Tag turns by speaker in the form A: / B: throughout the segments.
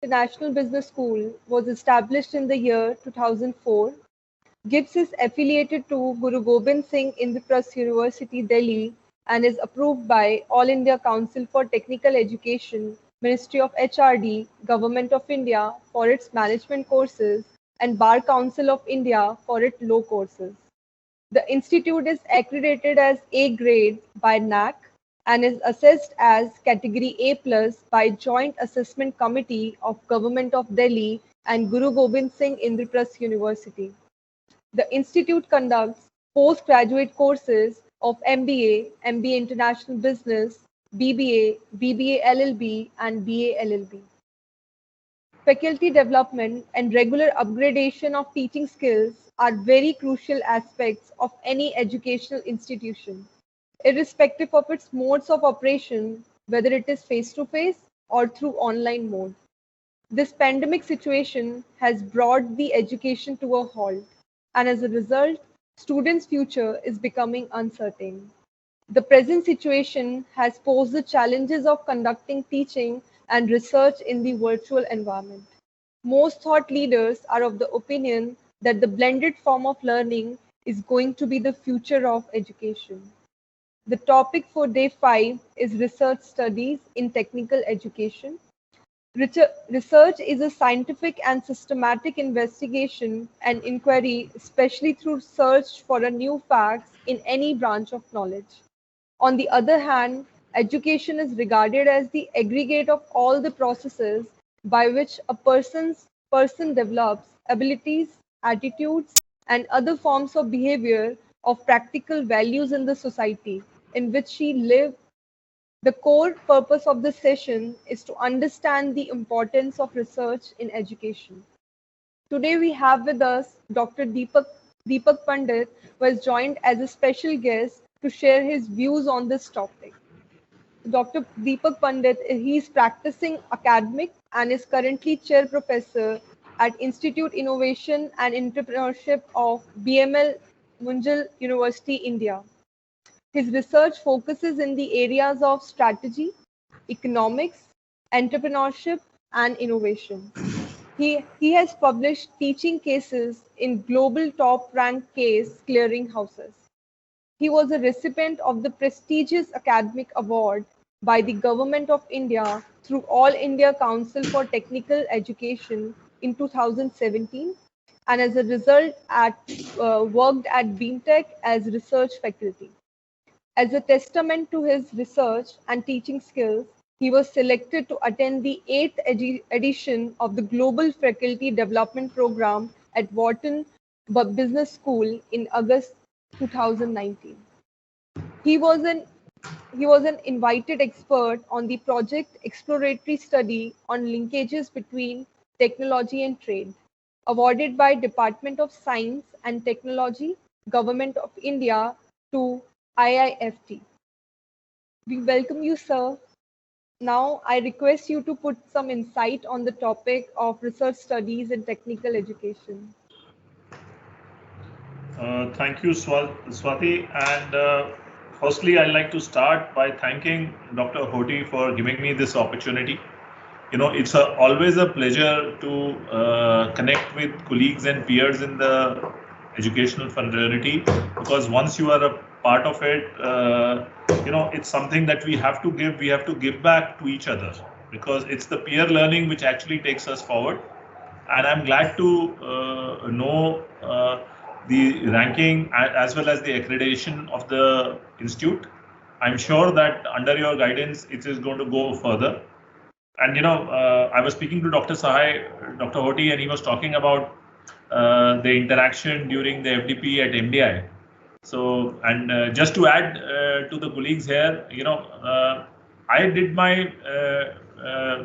A: International Business School was established in the year 2004. GIBS is affiliated to Guru Gobind Singh Indraprasth University, Delhi, and is approved by All India Council for Technical Education, Ministry of HRD, Government of India for its management courses, and Bar Council of India for its law courses. The institute is accredited as A grade by NAC and is assessed as category A plus by Joint Assessment Committee of Government of Delhi and Guru Gobind Singh Indraprasth University. The institute conducts postgraduate courses of MBA, MBA International Business, BBA, BBA LLB, and BA LLB. Faculty development and regular upgradation of teaching skills are very crucial aspects of any educational institution, irrespective of its modes of operation, whether it is face-to-face or through online mode. This pandemic situation has brought the education to a halt, and as a result, students' future is becoming uncertain. The present situation has posed the challenges of conducting teaching and research in the virtual environment. Most thought leaders are of the opinion that the blended form of learning is going to be the future of education. The topic for day 5 is research studies in technical education. Research is a scientific and systematic investigation and inquiry, especially through search for a new facts in any branch of knowledge. On the other hand, education is regarded as the aggregate of all the processes by which a person develops abilities, attitudes, and other forms of behavior of practical values in the society in which she lives. The core purpose of this session is to understand the importance of research in education. Today we have with us Dr. Deepak Pandit, who has joined as a special guest to share his views on this topic. Dr. Deepak Pandit, he is practicing academic and is currently chair professor at Institute Innovation and Entrepreneurship of BML Munjal University, India. His research focuses in the areas of strategy, economics, entrepreneurship, and innovation. He has published teaching cases in global top-ranked case clearinghouses. He was a recipient of the prestigious academic award by the Government of India through All India Council for Technical Education in 2017, and as a result worked at BMTech as research faculty. As a testament to his research and teaching skills, he was selected to attend the 8th edition of the Global Faculty Development Program at Wharton Business School in August 2019. He was an invited expert on the project exploratory study on linkages between technology and trade, awarded by Department of Science and Technology, Government of India to IIFT. We welcome you, sir. Now, I request you to put some insight on the topic of research studies in technical education.
B: Thank you, Swati. And firstly, I'd like to start by thanking Dr. Hoti for giving me this opportunity. You know, it's always a pleasure to connect with colleagues and peers in the educational fraternity, because once you are a part of it, you know, it's something that we have to give back to each other, because it's the peer learning which actually takes us forward. And I'm glad to know the ranking as well as the accreditation of the institute. I'm sure that under your guidance, it is going to go further. And, you know, I was speaking to Dr. Sahai, Dr. Hoti, and he was talking about the interaction during the FDP at MDI. So, and just to add to the colleagues here, you know, I did my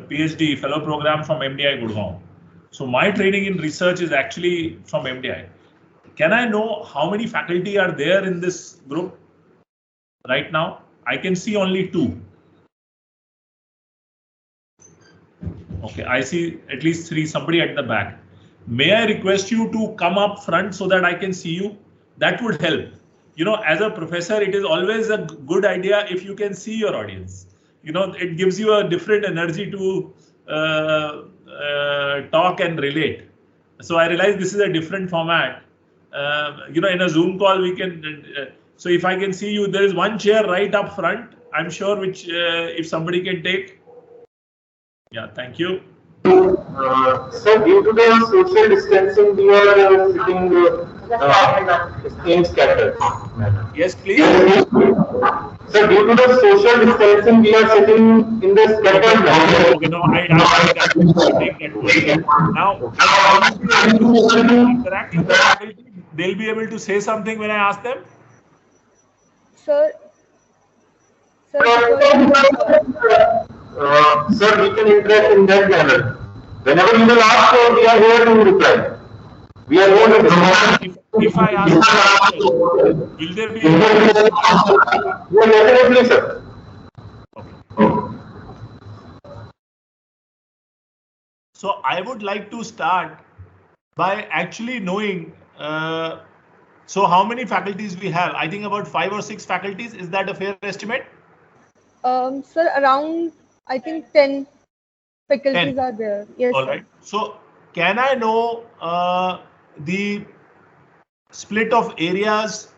B: PhD fellow program from MDI Gurgaon. So my training in research is actually from MDI. Can I know how many faculty are there in this group right now? I can see only 2. Okay, I see at least 3, somebody at the back. May I request you to come up front so that I can see you? That would help. You know, as a professor, it is always a good idea if you can see your audience. You know, it gives you a different energy to talk and relate. So I realized this is a different format. In a Zoom call, we can. So if I can see you, there is one chair right up front. I'm sure which if somebody can take. Yeah, thank you.
C: Sir, due to the social distancing, we are sitting in scattered.
B: Yes, please.
C: Sir, due to the social distancing, we are sitting in the scattered.
B: Okay, no, I take that question. Now, I will be able to interact with the faculty. They'll be able to say something when I ask them.
A: Sir,
C: Sir, we can interact in that manner. Whenever you will ask, we are here to reply. We are here to
B: if I ask a question, will there be?
C: Yeah, definitely, sir.
B: Okay. So I would like to start by actually knowing. So how many faculties we have? I think about 5 or 6 faculties. Is that a fair estimate?
A: Sir, around I think 10 faculties
B: 10.
A: are there. Yes.
B: All right. So can I know the split of areas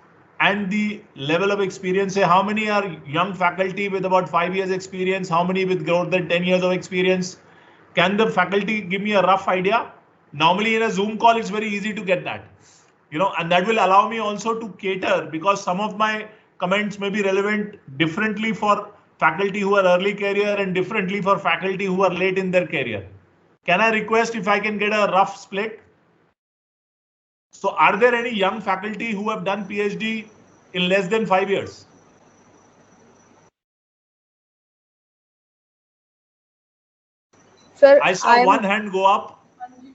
B: and the level of experience? Say how many are young faculty with about 5 years experience? How many with more than 10 years of experience? Can the faculty give me a rough idea? Normally in a Zoom call, it's very easy to get that. And that will allow me also to cater, because some of my comments may be relevant differently for faculty who are early career and differently for faculty who are late in their career. Can I request if I can get a rough split? So are there any young faculty who have done PhD in less than 5 years?
A: Sir,
B: I saw one hand go up.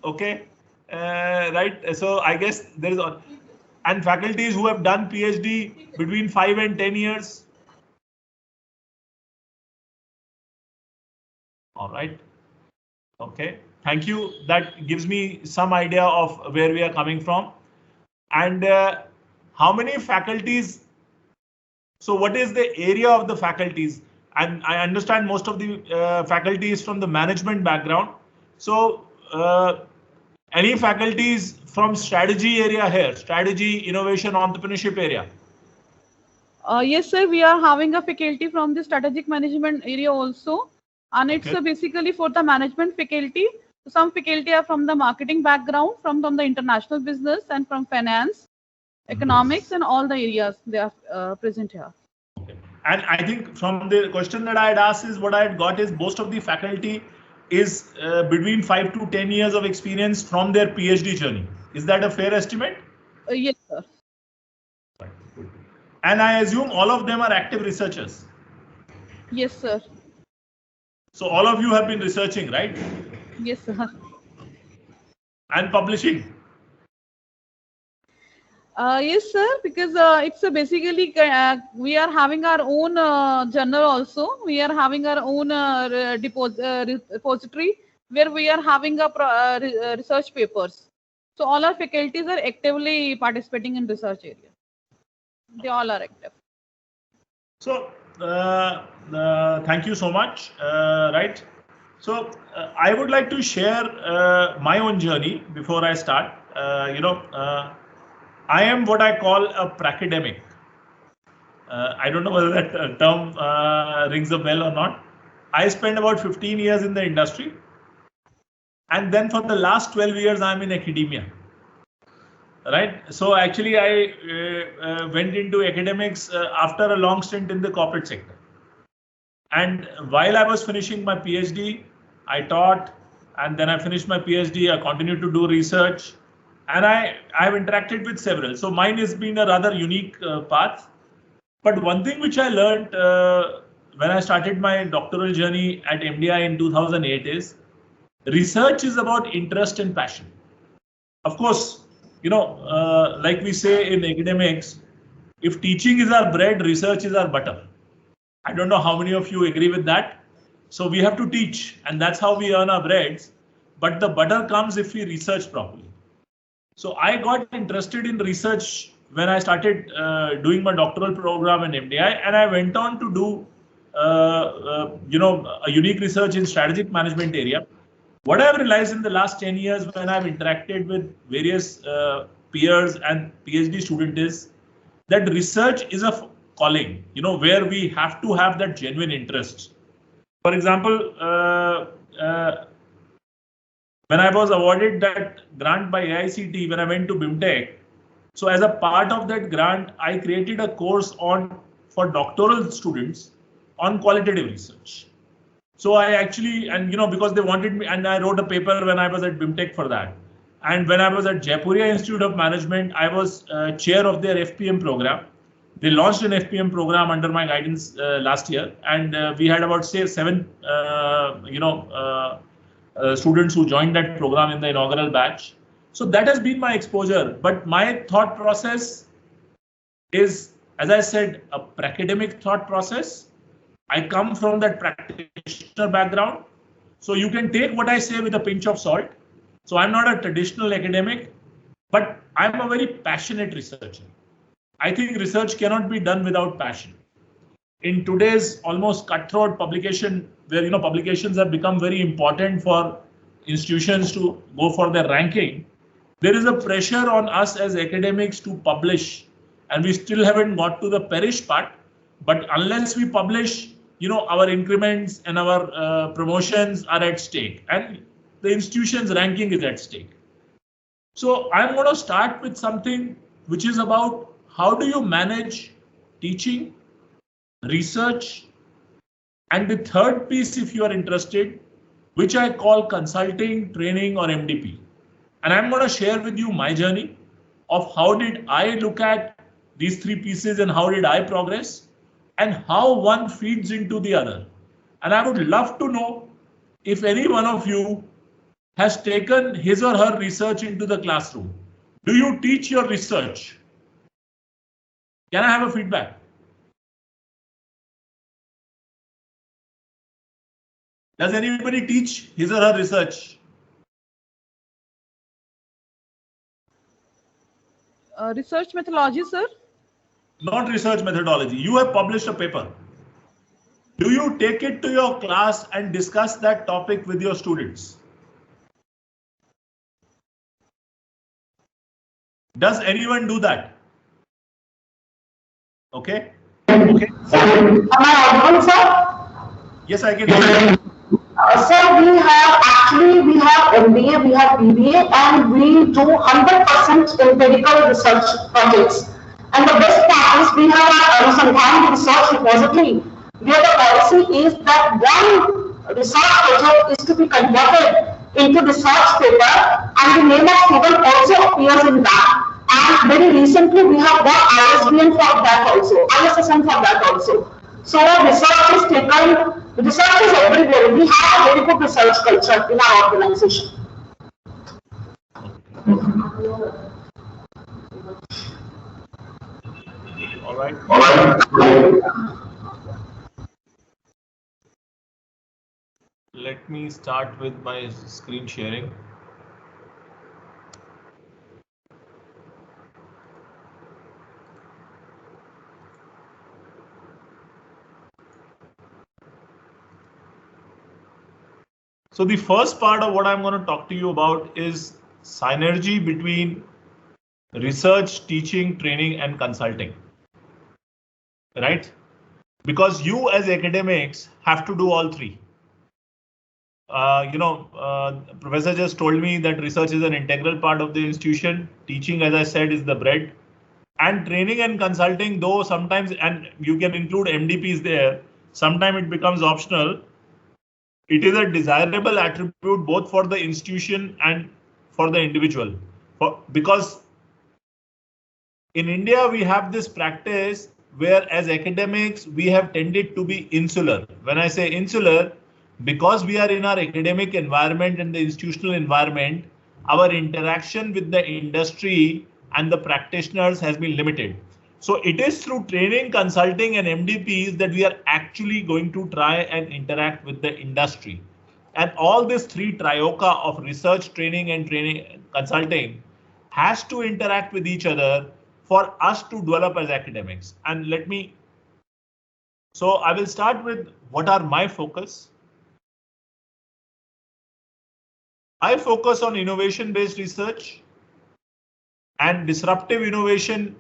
B: Okay. Right. So I guess there is, and faculties who have done PhD between 5 and 10 years. All right. Okay. Thank you. That gives me some idea of where we are coming from. And how many faculties? So what is the area of the faculties? And I understand most of the faculty is from the management background. So any faculties from strategy area here, strategy, innovation, entrepreneurship area?
D: Yes, sir. We are having a faculty from the strategic management area also. And it's basically for the management faculty. Some faculty are from the marketing background, from the international business and from finance, economics, and all the areas they are present here.
B: Okay. And I think from the question that I had asked is what I had got is most of the faculty is between 5 to 10 years of experience from their PhD journey. Is that a fair estimate?
D: Yes, sir.
B: Right. Good. And I assume all of them are active researchers.
D: Yes, sir.
B: So all of you have been researching, right?
D: Yes, sir.
B: And publishing.
D: Yes, sir, because it's basically we are having our own journal also. We are having our own repository where we are having a research papers. So all our faculties are actively participating in research area. They all are active.
B: So thank you so much. Right. So I would like to share my own journey before I start. I am what I call a pracademic. I don't know whether that term rings a bell or not. I spent about 15 years in the industry. And then for the last 12 years, I'm in academia. Right. So actually, I went into academics after a long stint in the corporate sector. And while I was finishing my PhD, I taught, and then I finished my PhD. I continued to do research. And I've interacted with several. So mine has been a rather unique path. But one thing which I learned when I started my doctoral journey at MDI in 2008 is research is about interest and passion. Of course, like we say in academics, if teaching is our bread, research is our butter. I don't know how many of you agree with that. So we have to teach, and that's how we earn our breads. But the butter comes if we research properly. So I got interested in research when I started doing my doctoral program in MDI, and I went on to do a unique research in strategic management area. What I have realized in the last 10 years when I've interacted with various peers and PhD students is that research is a calling, where we have to have that genuine interest. For example, when I was awarded that grant by AICTE when I went to BIMTech, so as a part of that grant, I created a course for doctoral students on qualitative research. So I actually, and because they wanted me, and I wrote a paper when I was at BIMTech for that. And when I was at Jaipuria Institute of Management, I was chair of their FPM program. They launched an FPM program under my guidance last year, and we had about 7 students who joined that program in the inaugural batch. So that has been my exposure. But my thought process is, as I said, a academic thought process. I come from that practitioner background. So you can take what I say with a pinch of salt. So I'm not a traditional academic, but I'm a very passionate researcher. I think research cannot be done without passion. In today's almost cutthroat publication, where publications have become very important for institutions to go for their ranking, there is a pressure on us as academics to publish, and we still haven't got to the perish part. But unless we publish, our increments and our promotions are at stake, and the institution's ranking is at stake. So I'm going to start with something which is about how do you manage teaching, research, and the third piece, if you are interested, which I call consulting, training, or MDP. And I'm going to share with you my journey of how did I look at these 3 pieces and how did I progress and how one feeds into the other. And I would love to know if any one of you has taken his or her research into the classroom. Do you teach your research? Can I have a feedback? Does anybody teach his or her research?
D: Research methodology, sir?
B: Not research methodology. You have published a paper. Do you take it to your class and discuss that topic with your students? Does anyone do that? Okay. Okay.
E: Am I audible, sir?
B: Yes, I can hear you.
E: Sir, we have MBA, we have BBA, and we do 100% empirical research projects. And the best practice, we have our Anusandhan research repository, where the policy is that one research project is to be converted into research paper, and the name of student also appears in that. And very recently, we have got ISBN for that also, ISSN for that also. So research is taken. Research is everywhere. We have a very good research culture in our organization.
B: All right. Let me start with my screen sharing. So the first part of what I'm going to talk to you about is synergy between research, teaching, training, and consulting. Right? Because you as academics have to do all 3. Professor just told me that research is an integral part of the institution. Teaching, as I said, is the bread. And training and consulting, though sometimes, and you can include MDPs there, sometimes it becomes optional. It is a desirable attribute both for the institution and for the individual. Because in India, we have this practice where as academics, we have tended to be insular. When I say insular, because we are in our academic environment and the institutional environment, our interaction with the industry and the practitioners has been limited. So it is through training, consulting, and MDPs that we are actually going to try and interact with the industry. And all this 3 trioca of research, training, and consulting has to interact with each other for us to develop as academics. And let me So I will start with what are my focus. I focus on innovation-based research, and disruptive innovation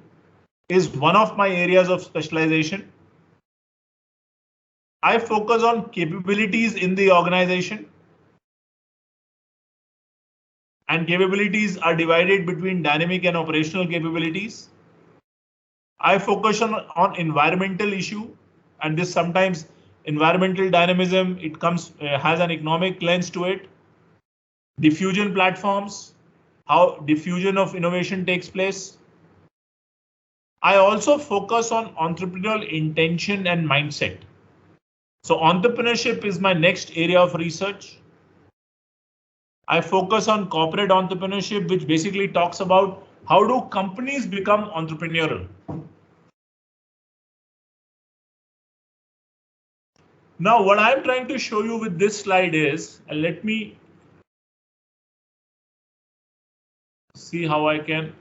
B: is one of my areas of specialization. I focus on capabilities in the organization, and capabilities are divided between dynamic and operational capabilities. I focus on environmental issue, and this sometimes environmental dynamism, it comes has an economic lens to it. Diffusion platforms, how diffusion of innovation takes place. I also focus on entrepreneurial intention and mindset. So entrepreneurship is my next area of research. I focus on corporate entrepreneurship, which basically talks about how do companies become entrepreneurial. Now, what I'm trying to show you with this slide is, let me see how I can.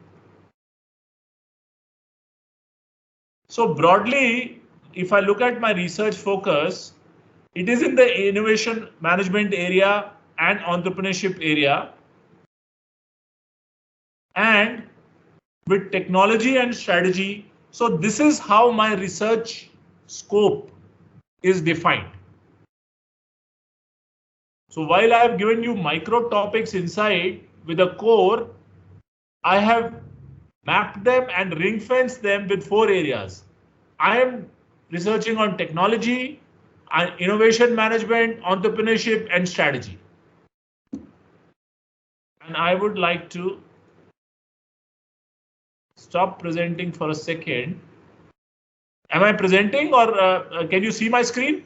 B: So broadly, if I look at my research focus, it is in the innovation management area and entrepreneurship area. And with technology and strategy, so this is how my research scope is defined. So while I have given you micro topics inside with a core, I have mapped them and ring fenced them with 4 areas. I am researching on technology, and innovation management, entrepreneurship, and strategy. And I would like to stop presenting for a second. Am I presenting, or can you see my screen?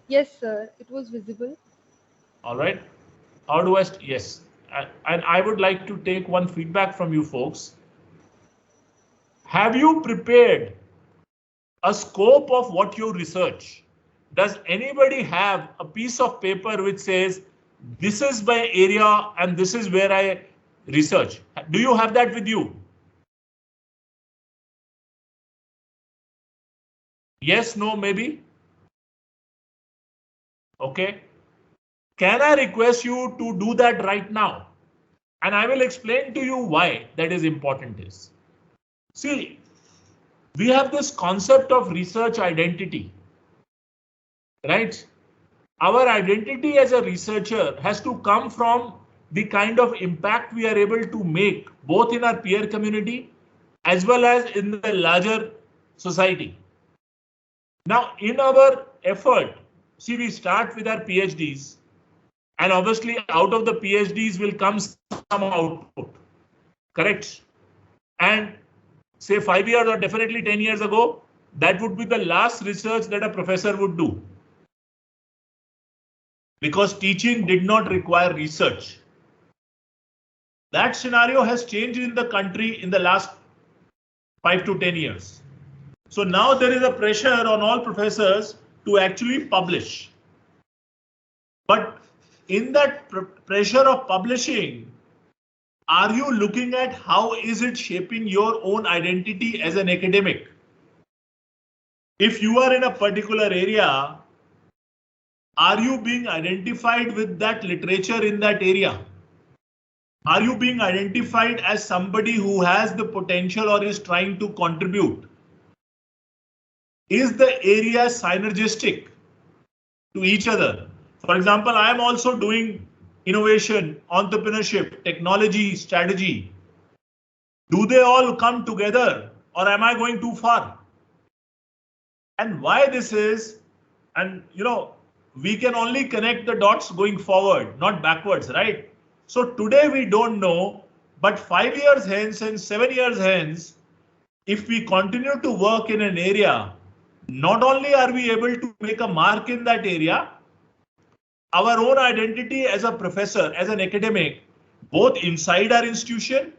A: Yes, sir. It was visible.
B: All right. How do I? Yes. And I would like to take one feedback from you folks. Have you prepared a scope of what you research? Does anybody have a piece of paper which says, this is my area and this is where I research? Do you have that with you? Yes, no, maybe? Okay. Can I request you to do that right now? And I will explain to you why that is important is. See, we have this concept of research identity, right? Our identity as a researcher has to come from the kind of impact we are able to make both in our peer community as well as in the larger society. Now, in our effort, see, we start with our PhDs, and obviously out of the PhDs will come some output, correct? And say 5 years or definitely 10 years ago, that would be the last research that a professor would do. Because teaching did not require research. That scenario has changed in the country in the last 5 to 10 years. So now there is a pressure on all professors to actually publish. But in that pressure of publishing, are you looking at how is it shaping your own identity as an academic? If you are in a particular area, are you being identified with that literature in that area? Are you being identified as somebody who has the potential or is trying to contribute? Is the area synergistic to each other? For example, I am also doing innovation, entrepreneurship, technology, strategy. Do they all come together, or am I going too far? And why this is, and we can only connect the dots going forward, not backwards, right? So today we don't know, but 5 years hence and 7 years hence, if we continue to work in an area, not only are we able to make a mark in that area, our own identity as a professor, as an academic, both inside our institution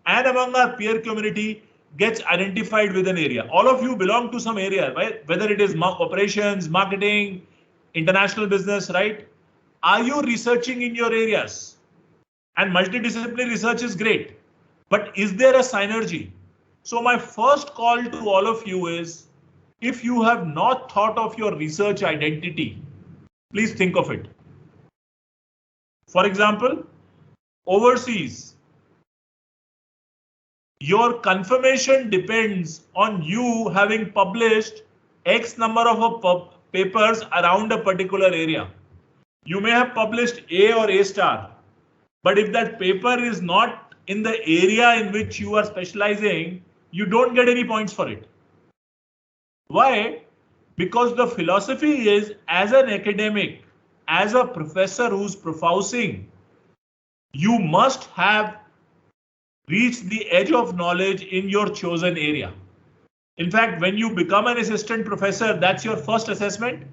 B: and among our peer community, gets identified with an area. All of you belong to some area, right? Whether it is operations, marketing, international business, right? Are you researching in your areas? And multidisciplinary research is great, but is there a synergy? So my first call to all of you is, if you have not thought of your research identity, please think of it. For example, overseas, your confirmation depends on you having published X number of papers around a particular area. You may have published A or A star, but if that paper is not in the area in which you are specializing, you don't get any points for it. Why? Because the philosophy is, as an academic, as a professor who's professing, you must have reached the edge of knowledge in your chosen area. In fact, when you become an assistant professor, that's your first assessment.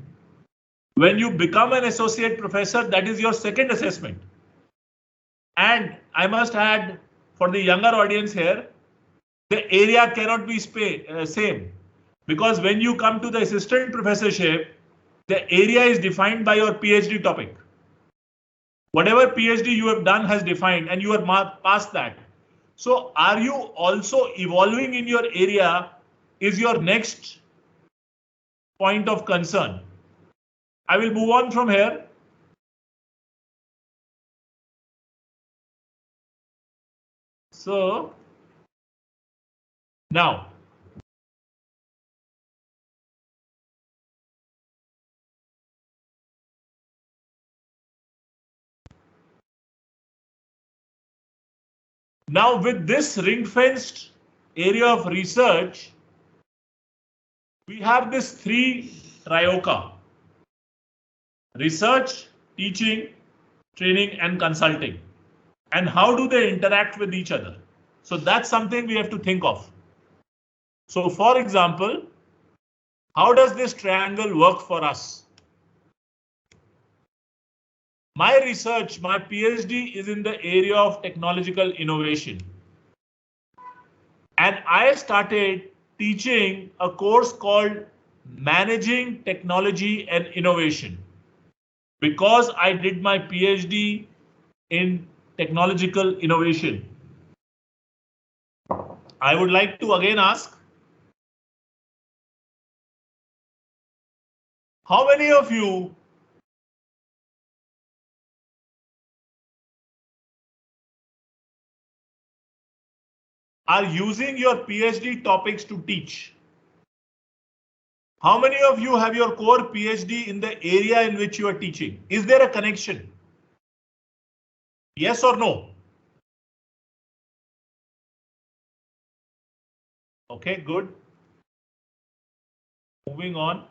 B: When you become an associate professor, that is your second assessment. And I must add, for the younger audience here, the area cannot be same. Because when you come to the assistant professorship, the area is defined by your PhD topic. Whatever PhD you have done has defined, and you are past that. So are you also evolving in your area is your next point of concern. I will move on from here. So now, with this ring-fenced area of research, we have this three trioca: research, teaching, training, and consulting. And how do they interact with each other? So that's something we have to think of. So for example, how does this triangle work for us? My research, my PhD is in the area of technological innovation. And I started teaching a course called Managing Technology and Innovation, because I did my PhD in technological innovation. I would like to again ask, how many of you are using your PhD topics to teach? How many of you have your core PhD in the area in which you are teaching? Is there a connection? Yes or no? Okay, good. Moving on.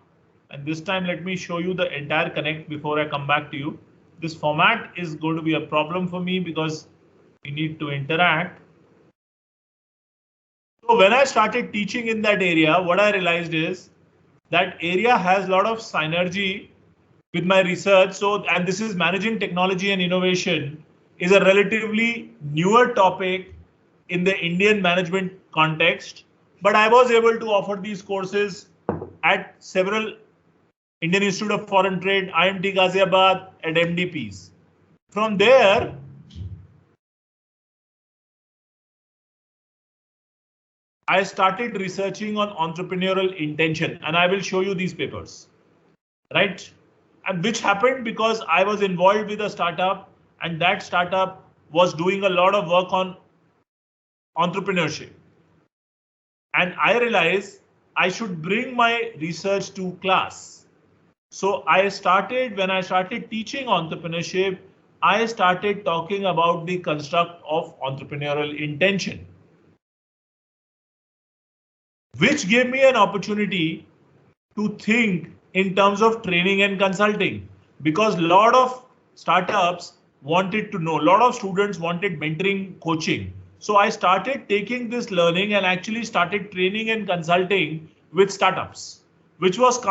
B: And this time, let me show you the entire connect before I come back to you. This format is going to be a problem for me because we need to interact. So when I started teaching in that area, what I realized is that area has a lot of synergy with my research. So, and this is managing technology and innovation is a relatively newer topic in the Indian management context, but I was able to offer these courses at several Indian Institute of Foreign Trade, IMT Ghaziabad, and MDPs. From there, I started researching on entrepreneurial intention, and I will show you these papers, right? And which happened because I was involved with a startup, and that startup was doing a lot of work on entrepreneurship. And I realized I should bring my research to class. So I started, when I started teaching entrepreneurship, I started talking about the construct of entrepreneurial intention, which gave me an opportunity to think in terms of training and consulting, because a lot of startups wanted to know, a lot of students wanted mentoring, coaching. So I started taking this learning and actually started training and consulting with startups, which was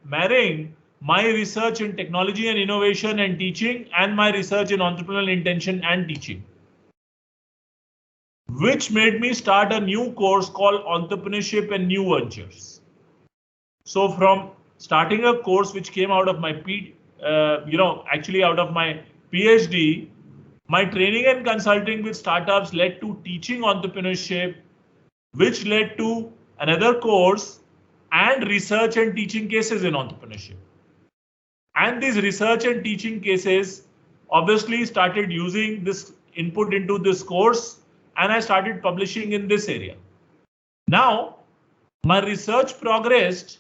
B: marrying my research in technology and innovation and teaching and my research in entrepreneurial intention and teaching, which made me start a new course called Entrepreneurship and New Ventures. So from starting a course which came out of my out of my PhD, my training and consulting with startups led to teaching entrepreneurship, which led to another course, and research and teaching cases in entrepreneurship. And these research and teaching cases obviously started using this input into this course, and I started publishing in this area. Now, my research progressed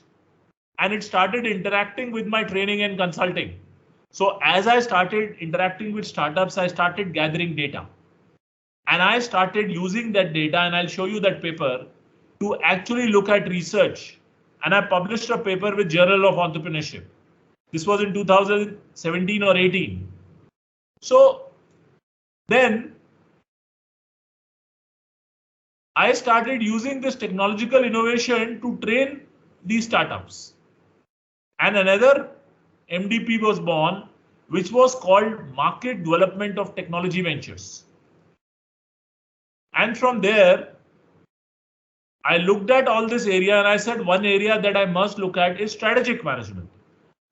B: and it started interacting with my training and consulting. So as I started interacting with startups, I started gathering data. And I started using that data, and I'll show you that paper, to actually look at research. And I published a paper with Journal of Entrepreneurship. This was in 2017 or 18. So then I started using this technological innovation to train these startups. And another MDP was born, which was called Market Development of Technology Ventures. And from there, I looked at all this area and I said one area that I must look at is strategic management.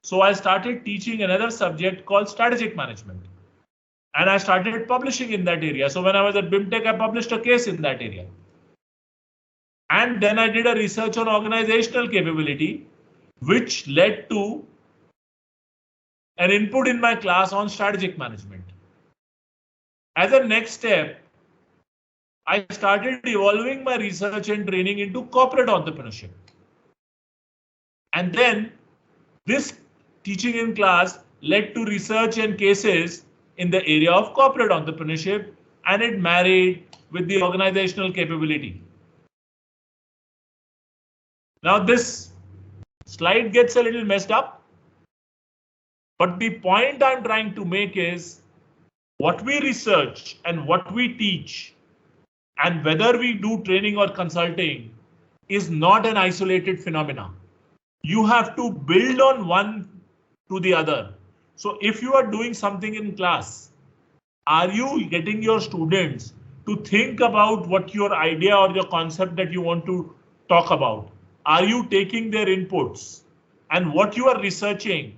B: So I started teaching another subject called strategic management. And I started publishing in that area. So when I was at BIMTech, I published a case in that area. And then I did a research on organizational capability, which led to an input in my class on strategic management. As a next step, I started evolving my research and training into corporate entrepreneurship. And then this teaching in class led to research and cases in the area of corporate entrepreneurship, and it married with the organizational capability. Now this slide gets a little messed up, but the point I'm trying to make is what we research and what we teach and whether we do training or consulting is not an isolated phenomena. You have to build on one to the other. So if you are doing something in class, are you getting your students to think about what your idea or your concept that you want to talk about? Are you taking their inputs? And what you are researching,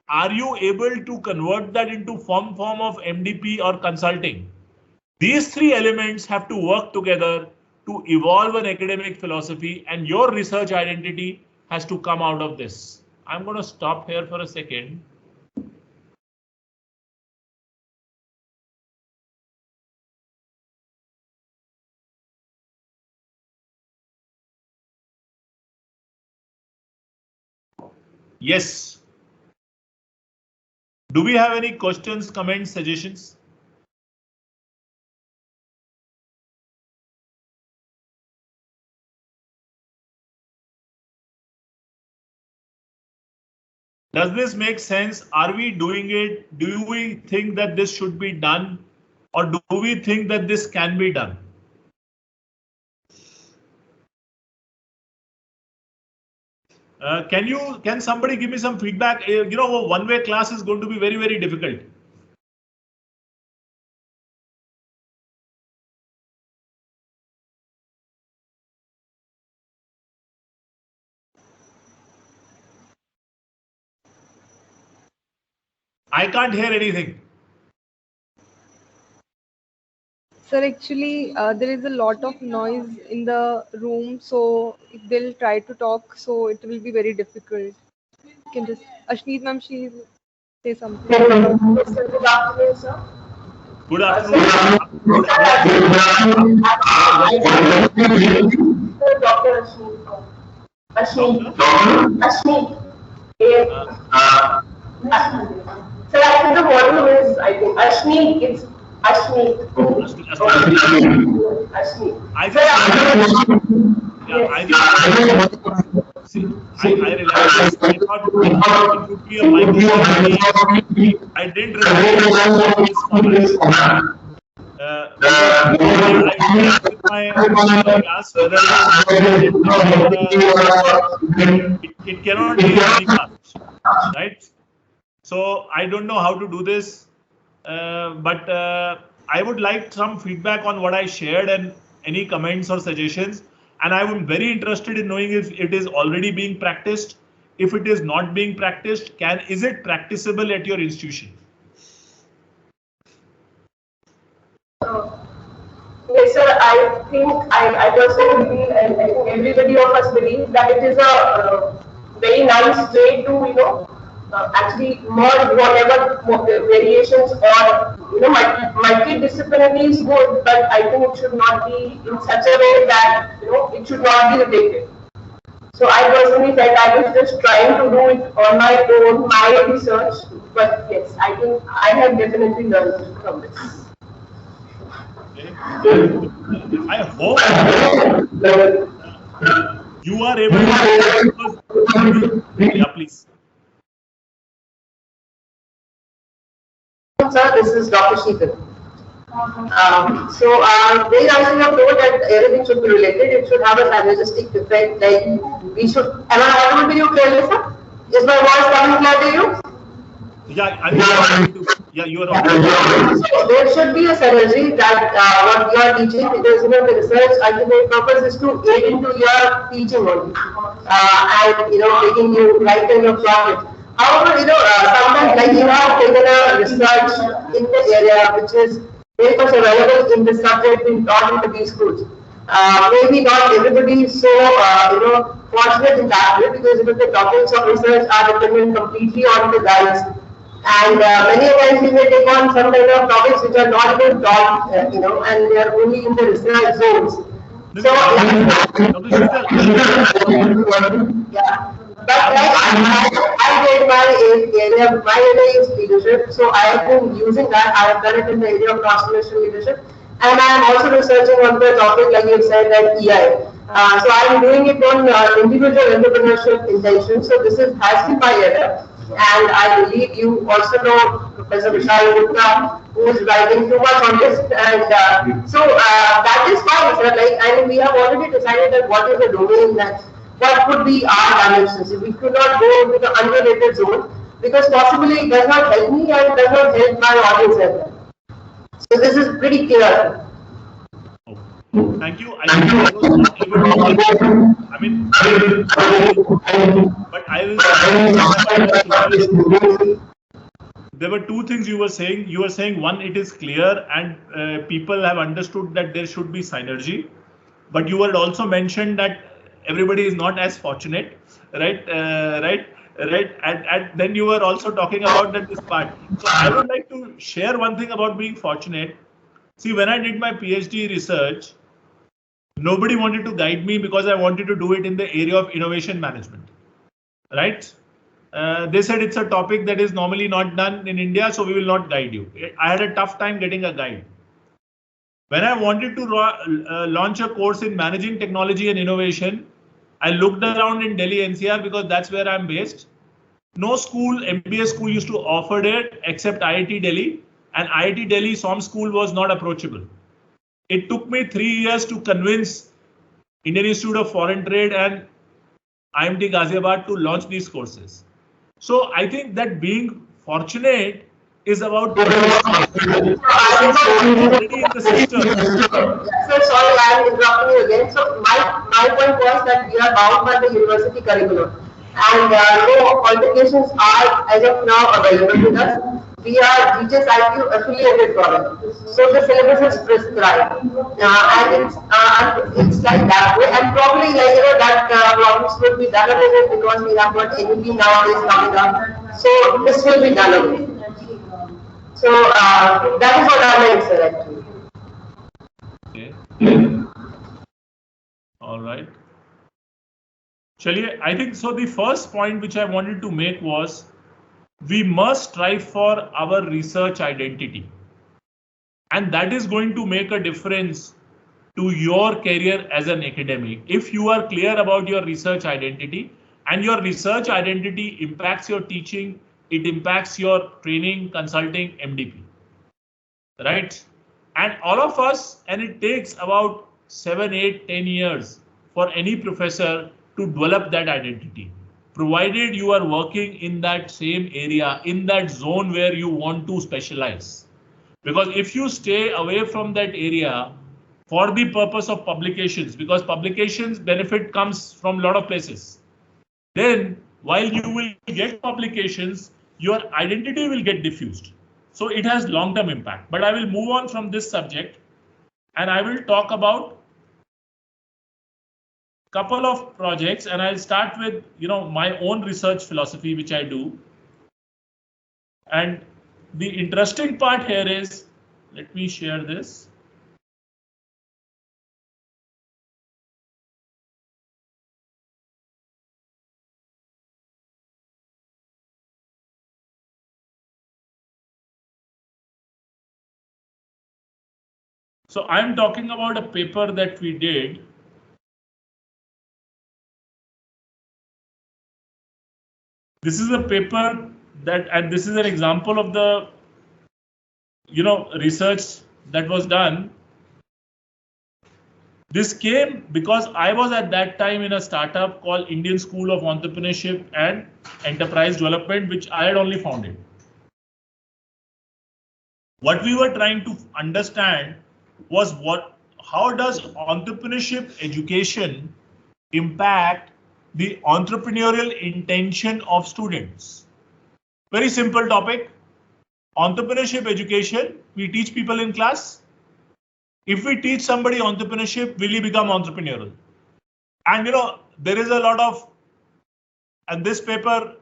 B: are you able to convert that into some form of MDP or consulting? These three elements have to work together to evolve an academic philosophy, and your research identity has to come out of this. I'm going to stop here for a second. Yes. Do we have any questions, comments, suggestions? Does this make sense? Are we doing it? Do we think that this should be done? Or do we think that this can be done? Can somebody give me some feedback? You know, one-way class is going to be very, very difficult. I can't hear anything.
A: Sir, actually, there is a lot of noise in the room, so if they'll try to talk, so it will be very difficult. You can just, Ashneet ma'am, she say something.
E: Yes, sir. Good afternoon, sir.
B: Good afternoon.
E: Dr. Ashneet. Sir, I think the volume is, I think, Ashneet, it's Ashneet. Ashneet.
B: I realized I thought it would be a microphone. I didn't realize this format. I with my class whether it cannot be any class, right? So I don't know how to do this, but I would like some feedback on what I shared and any comments or suggestions. And I am very interested in knowing if it is already being practiced. If it is not being practiced, is it practicable at your institution?
E: Yes, sir. I personally feel, and I think everybody of us believe that it is a very nice way to, actually merge whatever variations or, multidisciplinary is good, but I think it should not be in such a way that, it should not be related. So I personally said I was just trying to do it on my own, my research, but yes, I think I have definitely learned from this.
B: I hope you are able to. Yeah, please.
E: Sir, this is Dr. Sheetal. They actually have told that everything should be related. It should have a synergistic effect. Like we should. Am I audible to you clearly, sir? Is my voice coming clear to you?
B: Yeah, you are audible.
E: So there should be a synergy that what you are teaching, because the research ultimate purpose is to aid into your teaching only, and making you right kind of knowledge. However, sometimes like you have taken a research in the area which is very much available in the subject being taught into these schools. Maybe not everybody is so fortunate in that way, because the topics of research are dependent completely on the guides. And many times we may take on some kind of topics which are not even taught, and they are only in the research zones. So, yeah. But like I did my area is leadership, so I have been using that. I have done it in the area of transformation leadership, and I am also researching on the topic, like you said, that EI. So I am doing it on individual entrepreneurship intention. So this has been my area. And I believe you also know Professor Vishal Gupta, who is writing too much on this. And that is fine, sir. Like, we have already decided that what is the domain, that what could be our dimensions. If we could not go into the unrelated zone, because possibly it does not help me and does not help my audience as well. So this is pretty clear.
B: Thank you. I was not able to. I mean, but I will. There were two things you were saying. You were saying, one, it is clear and people have understood that there should be synergy. But you had also mentioned that everybody is not as fortunate, right? And then you were also talking about this part. So I would like to share one thing about being fortunate. See, when I did my PhD research, nobody wanted to guide me because I wanted to do it in the area of innovation management, right? They said it's a topic that is normally not done in India, so we will not guide you. I had a tough time getting a guide. When I wanted to launch a course in managing technology and innovation, I looked around in Delhi NCR because that's where I'm based. No school, MBA school used to offer it except IIT Delhi, and IIT Delhi SOM school was not approachable. It took me 3 years to convince Indian Institute of Foreign Trade and IMT Ghaziabad to launch these courses. So I think that being fortunate is about already in the system.
E: So sorry, I am interrupting you again. So my point was that we are bound by the university curriculum, and no qualifications are as of now available with us. We are GHS-IQ affiliated product, so the syllabus is prescribed, and it's like that way. And probably that problems will be done away with because we have got NEP nowadays coming up. So this will be done away. So that is what I meant, sir, actually.
B: Okay. All right. Chaliye, I think so. The first point which I wanted to make was we must strive for our research identity. And that is going to make a difference to your career as an academic. If you are clear about your research identity, and your research identity impacts your teaching, it impacts your training, consulting, MDP, right? And all of us, and it takes about 7, 8, 10 years for any professor to develop that identity, provided you are working in that same area, in that zone where you want to specialize. Because if you stay away from that area for the purpose of publications, because publications benefit comes from a lot of places, then while you will get publications, your identity will get diffused. So it has long-term impact. But I will move on from this subject and I will talk about couple of projects, and I'll start with, my own research philosophy, which I do. And the interesting part here is, let me share this. So I'm talking about a paper that we did. This is a paper that, and this is an example of the, research that was done. This came because I was at that time in a startup called Indian School of Entrepreneurship and Enterprise Development, which I had only founded. What we were trying to understand was how does entrepreneurship education impact the entrepreneurial intention of students? Very simple topic. Entrepreneurship education, we teach people in class. If we teach somebody entrepreneurship, will he become entrepreneurial? And there is a lot of, and this paper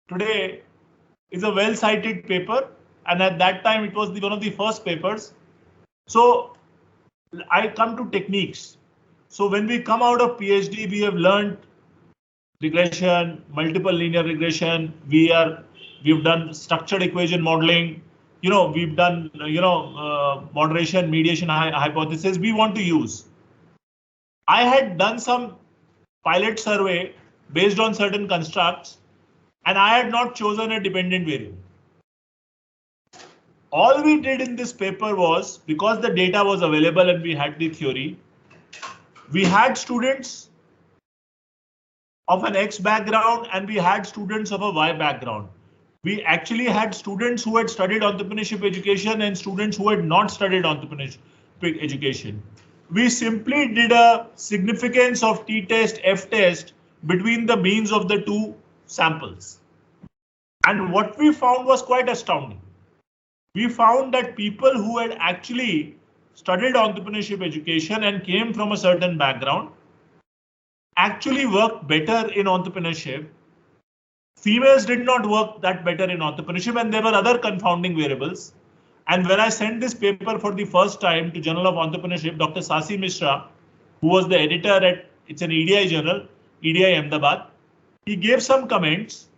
B: today is a well-cited paper. And at that time, it was one of the first papers. So I come to techniques. So when we come out of PhD, we have learned regression, multiple linear regression. We've done structured equation modeling. We've done, moderation, mediation, hypothesis we want to use. I had done some pilot survey based on certain constructs, and I had not chosen a dependent variable. All we did in this paper was, because the data was available and we had the theory, we had students of an X background and we had students of a Y background. We actually had students who had studied entrepreneurship education and students who had not studied entrepreneurship education. We simply did a significance of t-test, f-test between the means of the two samples. And what we found was quite astounding. We found that people who had actually studied entrepreneurship education and came from a certain background actually worked better in entrepreneurship. Females did not work that better in entrepreneurship, and there were other confounding variables. And when I sent this paper for the first time to Journal of Entrepreneurship, Dr. Sasi Mishra, who was the editor at, it's an EDI journal, EDI Ahmedabad, he gave some comments,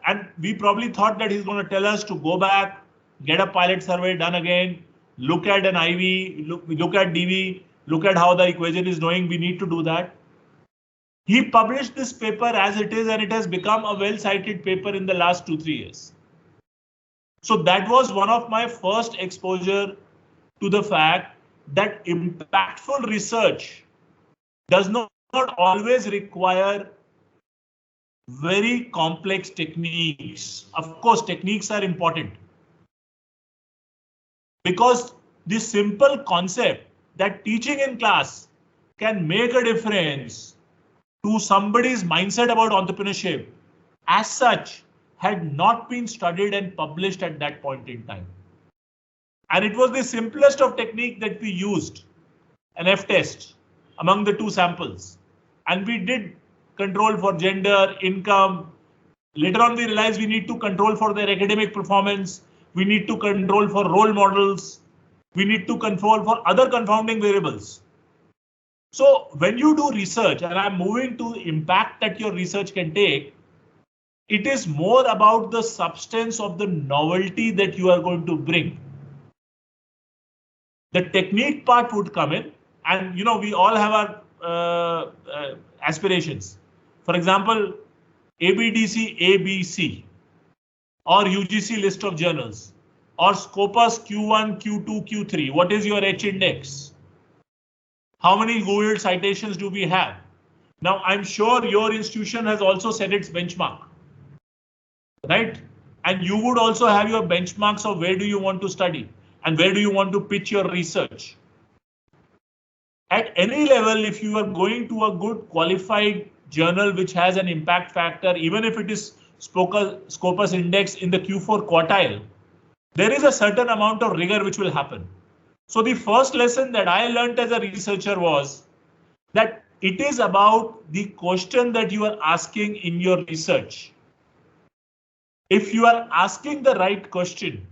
B: and we probably thought that he's going to tell us to go back, get a pilot survey done again, look at an IV, look at DV, look at how the equation is doing. We need to do that. He published this paper as it is, and it has become a well-cited paper in the last 2-3 years. So that was one of my first exposure to the fact that impactful research does not always require very complex techniques. Of course, techniques are important, because the simple concept that teaching in class can make a difference to somebody's mindset about entrepreneurship as such had not been studied and published at that point in time. And it was the simplest of technique that we used, an F-test among the two samples. And we did control for gender, income. Later on, we realized we need to control for their academic performance. We need to control for role models. We need to control for other confounding variables. So when you do research, and I'm moving to impact that your research can take, it is more about the substance of the novelty that you are going to bring. The technique part would come in, and we all have our aspirations. For example, ABDC ABC, or UGC list of journals, or Scopus Q1, Q2, Q3. What is your H index? How many Google citations do we have? Now, I'm sure your institution has also set its benchmark, right? And you would also have your benchmarks of where do you want to study and where do you want to pitch your research. At any level, if you are going to a good qualified journal which has an impact factor, even if it is Scopus index in the Q4 quartile, there is a certain amount of rigor which will happen. So the first lesson that I learned as a researcher was
F: that it is about the question that you are asking in your research. If you are asking the right question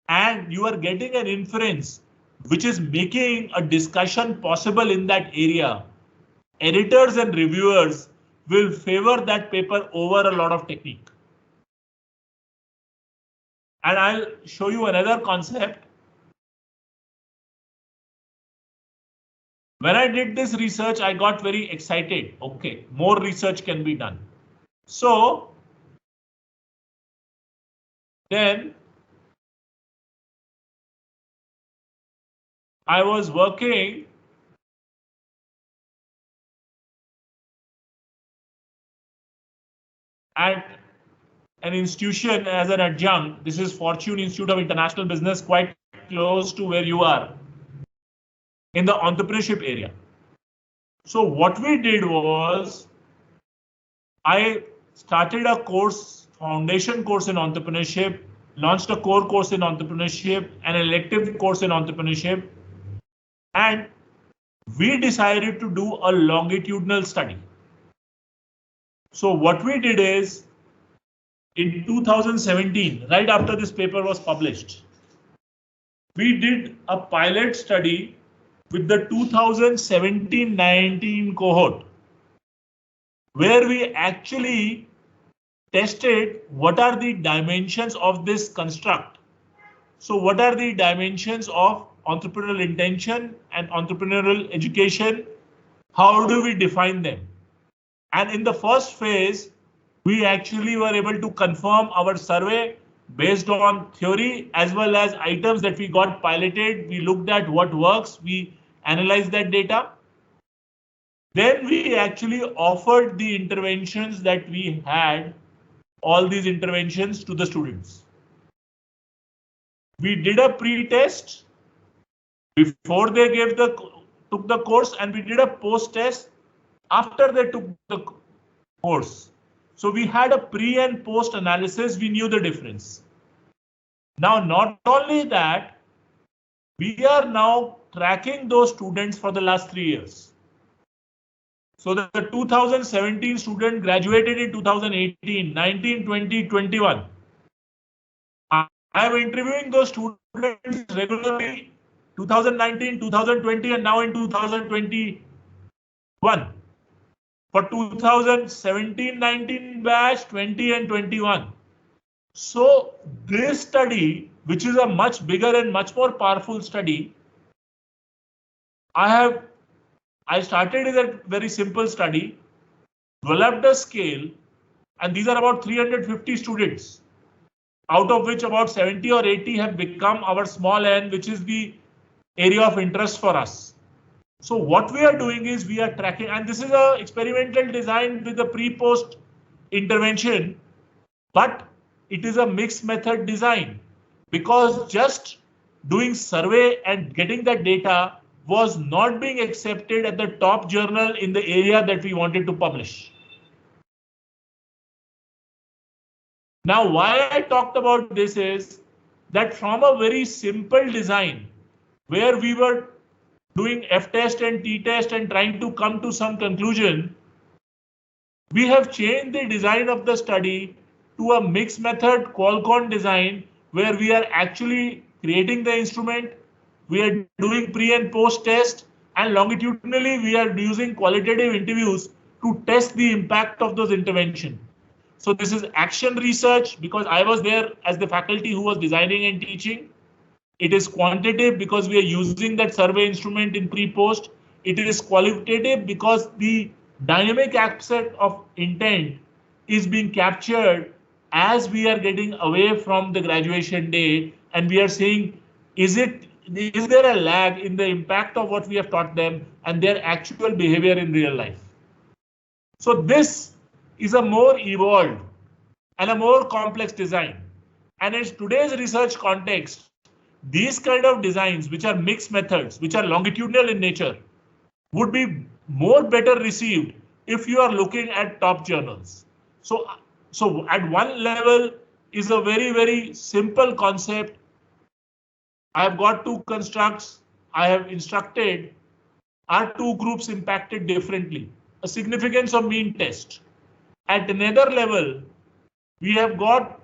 F: and you are getting an inference which is making a discussion possible in that area, editors and reviewers will favor that paper over a lot of technique. And I'll show you another concept. When I did this research, I got very excited. Okay, more research can be done. So then I was working at an institution as an adjunct. This is Fortune Institute of International Business, quite close to where you are, in the entrepreneurship area. So what we did was, I started a course, foundation course in entrepreneurship, launched a core course in entrepreneurship, an elective course in entrepreneurship, and we decided to do a longitudinal study. So what we did is, in 2017, right after this paper was published, we did a pilot study with the 2017-19 cohort, where we actually tested what are the dimensions of this construct. So what are the dimensions of entrepreneurial intention and entrepreneurial education? How do we define them? And in the first phase, we actually were able to confirm our survey based on theory as well as items that we got piloted. We looked at what works, we analyzed that data. Then we actually offered the interventions that we had, all these interventions to the students. We did a pre-test before they took the course, and we did a post-test after they took the course. So we had a pre and post analysis, we knew the difference. Now, not only that, we are now tracking those students for the last 3 years. So the 2017 student graduated in 2018, 19, 20, 21. I am interviewing those students regularly, 2019, 2020, and now in 2021. For 2017-19 batch, 20 and 21. So this study, which is a much bigger and much more powerful study, I started as a very simple study, developed a scale, and these are about 350 students, out of which about 70 or 80 have become our small n, which is the area of interest for us. So what we are doing is we are tracking, and this is an experimental design with a pre-post intervention, but it is a mixed method design, because just doing survey and getting that data was not being accepted at the top journal in the area that we wanted to publish. Now, why I talked about this is that from a very simple design, where we were doing F-test and T-test and trying to come to some conclusion, we have changed the design of the study to a mixed method Qualcomm design, where we are actually creating the instrument, we are doing pre and post test, and longitudinally we are using qualitative interviews to test the impact of those interventions. So this is action research because I was there as the faculty who was designing and teaching. It is quantitative because we are using that survey instrument in pre-post. It is qualitative because the dynamic aspect of intent is being captured as we are getting away from the graduation day, and we are saying, is there a lag in the impact of what we have taught them and their actual behavior in real life? So this is a more evolved and a more complex design. And in today's research context, these kind of designs, which are mixed methods, which are longitudinal in nature, would be more better received if you are looking at top journals. So at one level is a very, very simple concept. I have got two constructs. I have instructed are two groups impacted differently? A significance of mean test. At another level, we have got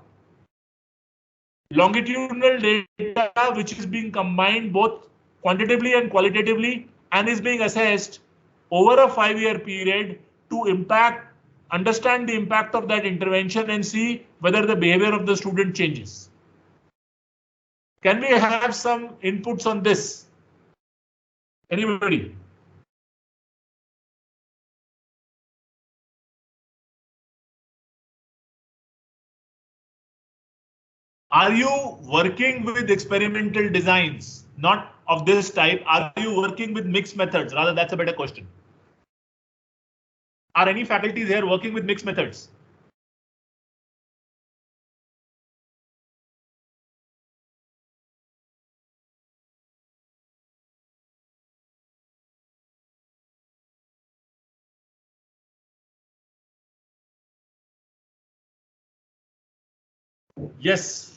F: longitudinal data which is being combined both quantitatively and qualitatively and is being assessed over a 5-year period to understand the impact of that intervention and see whether the behavior of the student changes. Can we have some inputs on this? Anybody? Are you working with experimental designs, not of this type? Are you working with mixed methods? Rather, that's a better question. Are any faculties here working with mixed methods? Yes.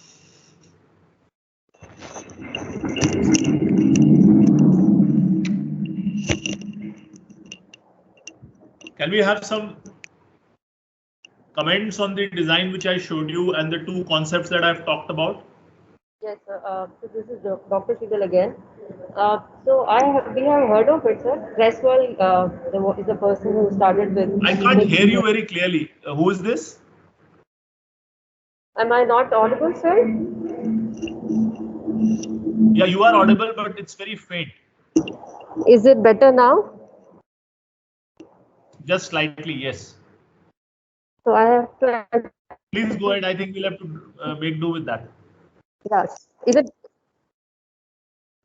F: Can we have some comments on the design which I showed you and the two concepts that I've talked about?
G: Yes, sir. So this is Dr. Shigal again. We have heard of it, sir. Creswell is the person who started with.
F: I can't hear you very clearly. Who is this?
G: Am I not audible, sir?
F: Yeah, you are audible, but it's very faint.
G: Is it better now?
F: Just slightly, yes.
G: So I have to.
F: Please go ahead. I think we'll have to make do with that.
G: Yes. Is it?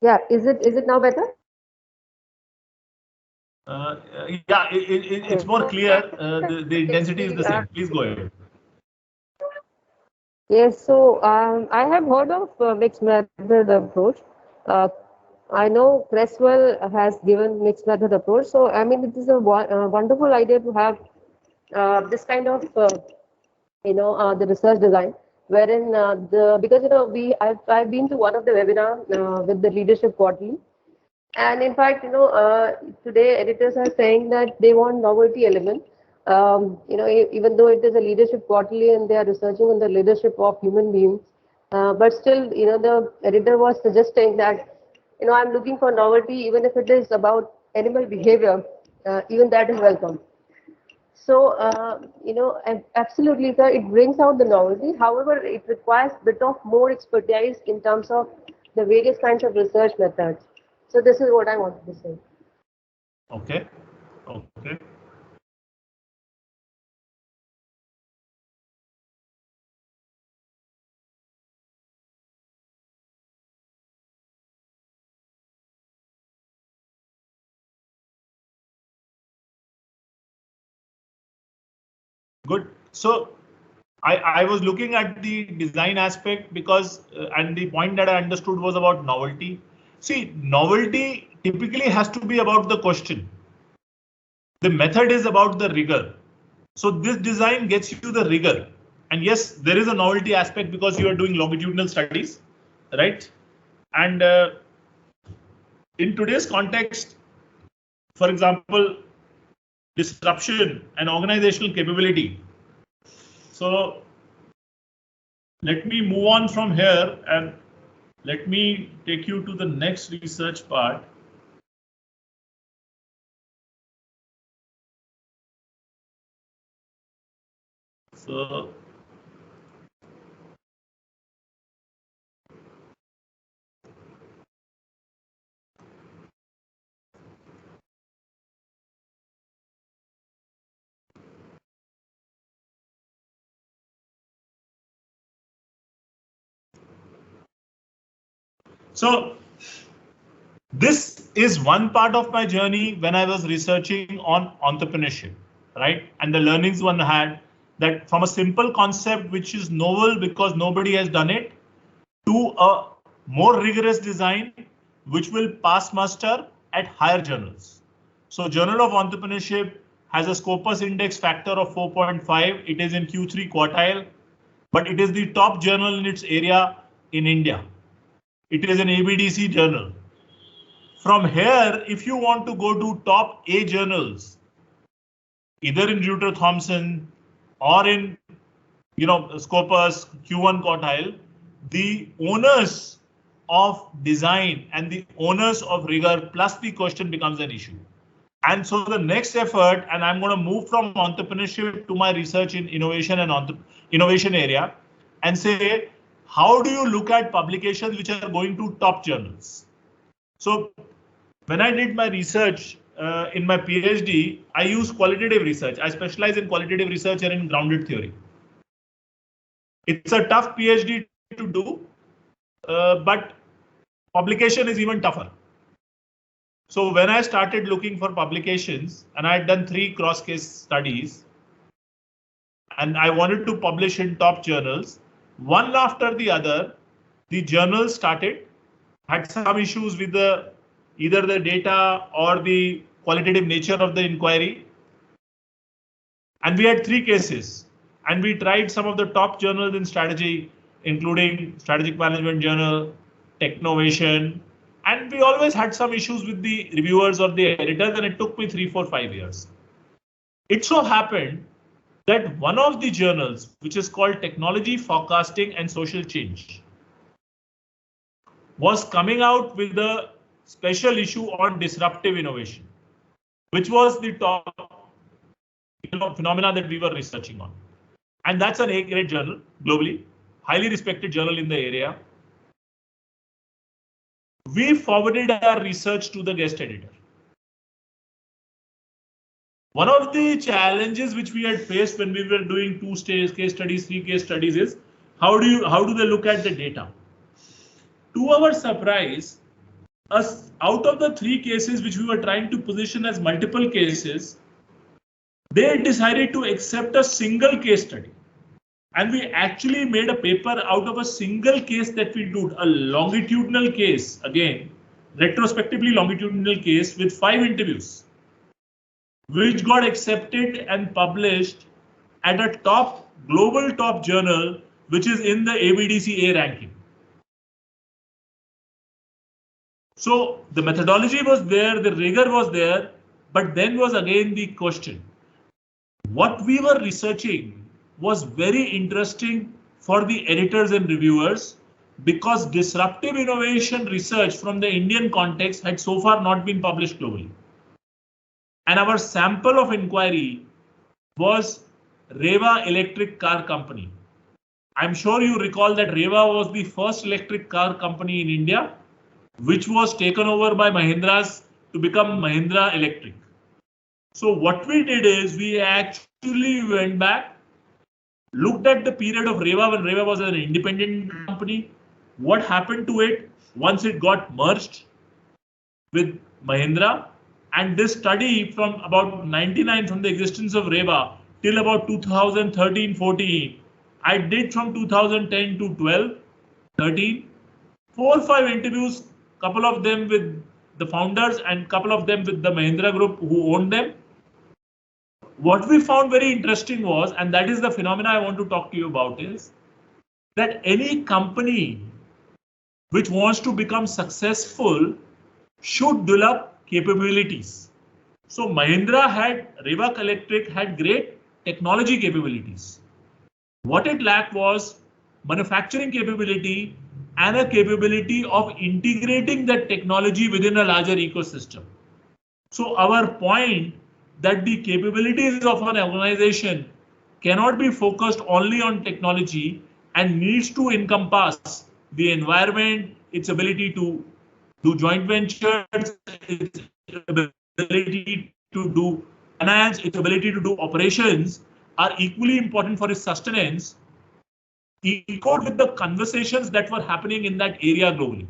G: Yeah. Is it now better?
F: Yeah, it's more clear. The intensity is the same. Please go ahead.
G: Yes. So I have heard of mixed method approach. I know Creswell has given mixed method approach. So I mean, it is a wonderful idea to have this kind of the research design, wherein because I've been to one of the webinar with the Leadership Quarterly, and in fact today editors are saying that they want novelty element. Even though it is a Leadership Quarterly and they are researching on the leadership of human beings, but still the editor was suggesting that I'm looking for novelty, even if it is about animal behavior, even that is welcome. So, absolutely, sir, it brings out the novelty. However, it requires a bit of more expertise in terms of the various kinds of research methods. So this is what I wanted to say.
F: Okay. Okay. Good. So I was looking at the design aspect because and the point that I understood was about novelty. See, novelty typically has to be about the question. The method is about the rigor. So this design gets you the rigor. And yes, there is a novelty aspect because you are doing longitudinal studies, right? And in today's context, for example, disruption and organizational capability. So let me move on from here and let me take you to the next research part. So So this is one part of my journey when I was researching on entrepreneurship, right? And the learnings one had that from a simple concept, which is novel because nobody has done it, to a more rigorous design, which will pass muster at higher journals. So Journal of Entrepreneurship has a Scopus index factor of 4.5. It is in Q3 quartile, but it is the top journal in its area in India. It is an ABDC journal. From here, if you want to go to top A journals, either in Reuther Thomson or in, Scopus Q1 quartile, the onus of design and the onus of rigor plus the question becomes an issue. And so the next effort, and I'm going to move from entrepreneurship to my research in innovation and innovation area, and say, how do you look at publications which are going to top journals? So when I did my research in my PhD, I use qualitative research. I specialize in qualitative research and in grounded theory. It's a tough PhD to do, but publication is even tougher. So when I started looking for publications, and I had done 3 cross-case studies, and I wanted to publish in top journals, one after the other, the journals had some issues with either the data or the qualitative nature of the inquiry. And we had 3 cases, and we tried some of the top journals in strategy, including Strategic Management Journal, Technovation, and we always had some issues with the reviewers or the editors, and it took me 3, 4, 5 years. It so happened that one of the journals, which is called Technology, Forecasting and Social Change, was coming out with a special issue on disruptive innovation, which was the top phenomena that we were researching on. And that's an A-grade journal globally, highly respected journal in the area. We forwarded our research to the guest editor. One of the challenges which we had faced when we were doing 2 case studies, 3 case studies is how do they look at the data? To our surprise, out of the 3 cases which we were trying to position as multiple cases, they decided to accept a single case study. And we actually made a paper out of a single case that we did, a longitudinal case, again, retrospectively longitudinal case with 5 interviews, which got accepted and published at a global top journal, which is in the ABDCA ranking. So the methodology was there, the rigor was there, but then was again the question. What we were researching was very interesting for the editors and reviewers, because disruptive innovation research from the Indian context had so far not been published globally. And our sample of inquiry was Reva Electric Car Company. I'm sure you recall that Reva was the first electric car company in India, which was taken over by Mahindra's to become Mahindra Electric. So what we did is we actually went back, looked at the period of Reva when Reva was an independent company, what happened to it once it got merged with Mahindra, and this study from about 99, from the existence of Reva till about 2013-14, I did from 2010 to 12, 13, 4 or 5 interviews, couple of them with the founders and couple of them with the Mahindra Group who owned them. What we found very interesting was, and that is the phenomena I want to talk to you about, is that any company which wants to become successful should develop capabilities. So Reva Electric had great technology capabilities. What it lacked was manufacturing capability and a capability of integrating that technology within a larger ecosystem. So our point that the capabilities of an organization cannot be focused only on technology and needs to encompass the environment, its ability to do joint ventures, its ability to do finance, its ability to do operations are equally important for its sustenance, echoed with the conversations that were happening in that area globally.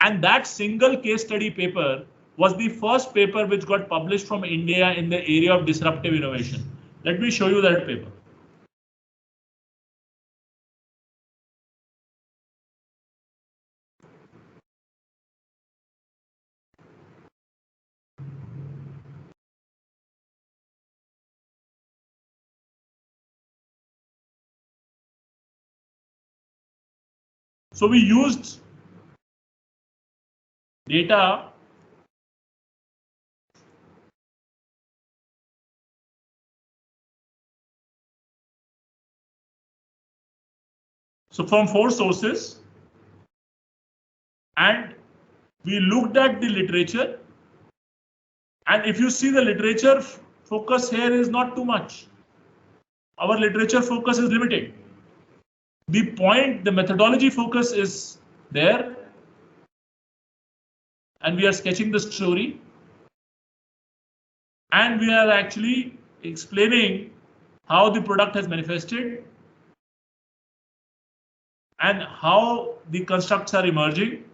F: And that single case study paper was the first paper which got published from India in the area of disruptive innovation. Let me show you that paper. So we used data So from 4 sources, and we looked at the literature, and if you see the literature focus here is not too much. Our literature focus is limited. The point, the methodology focus is there, and we are sketching the story, and we are actually explaining how the product has manifested and how the constructs are emerging,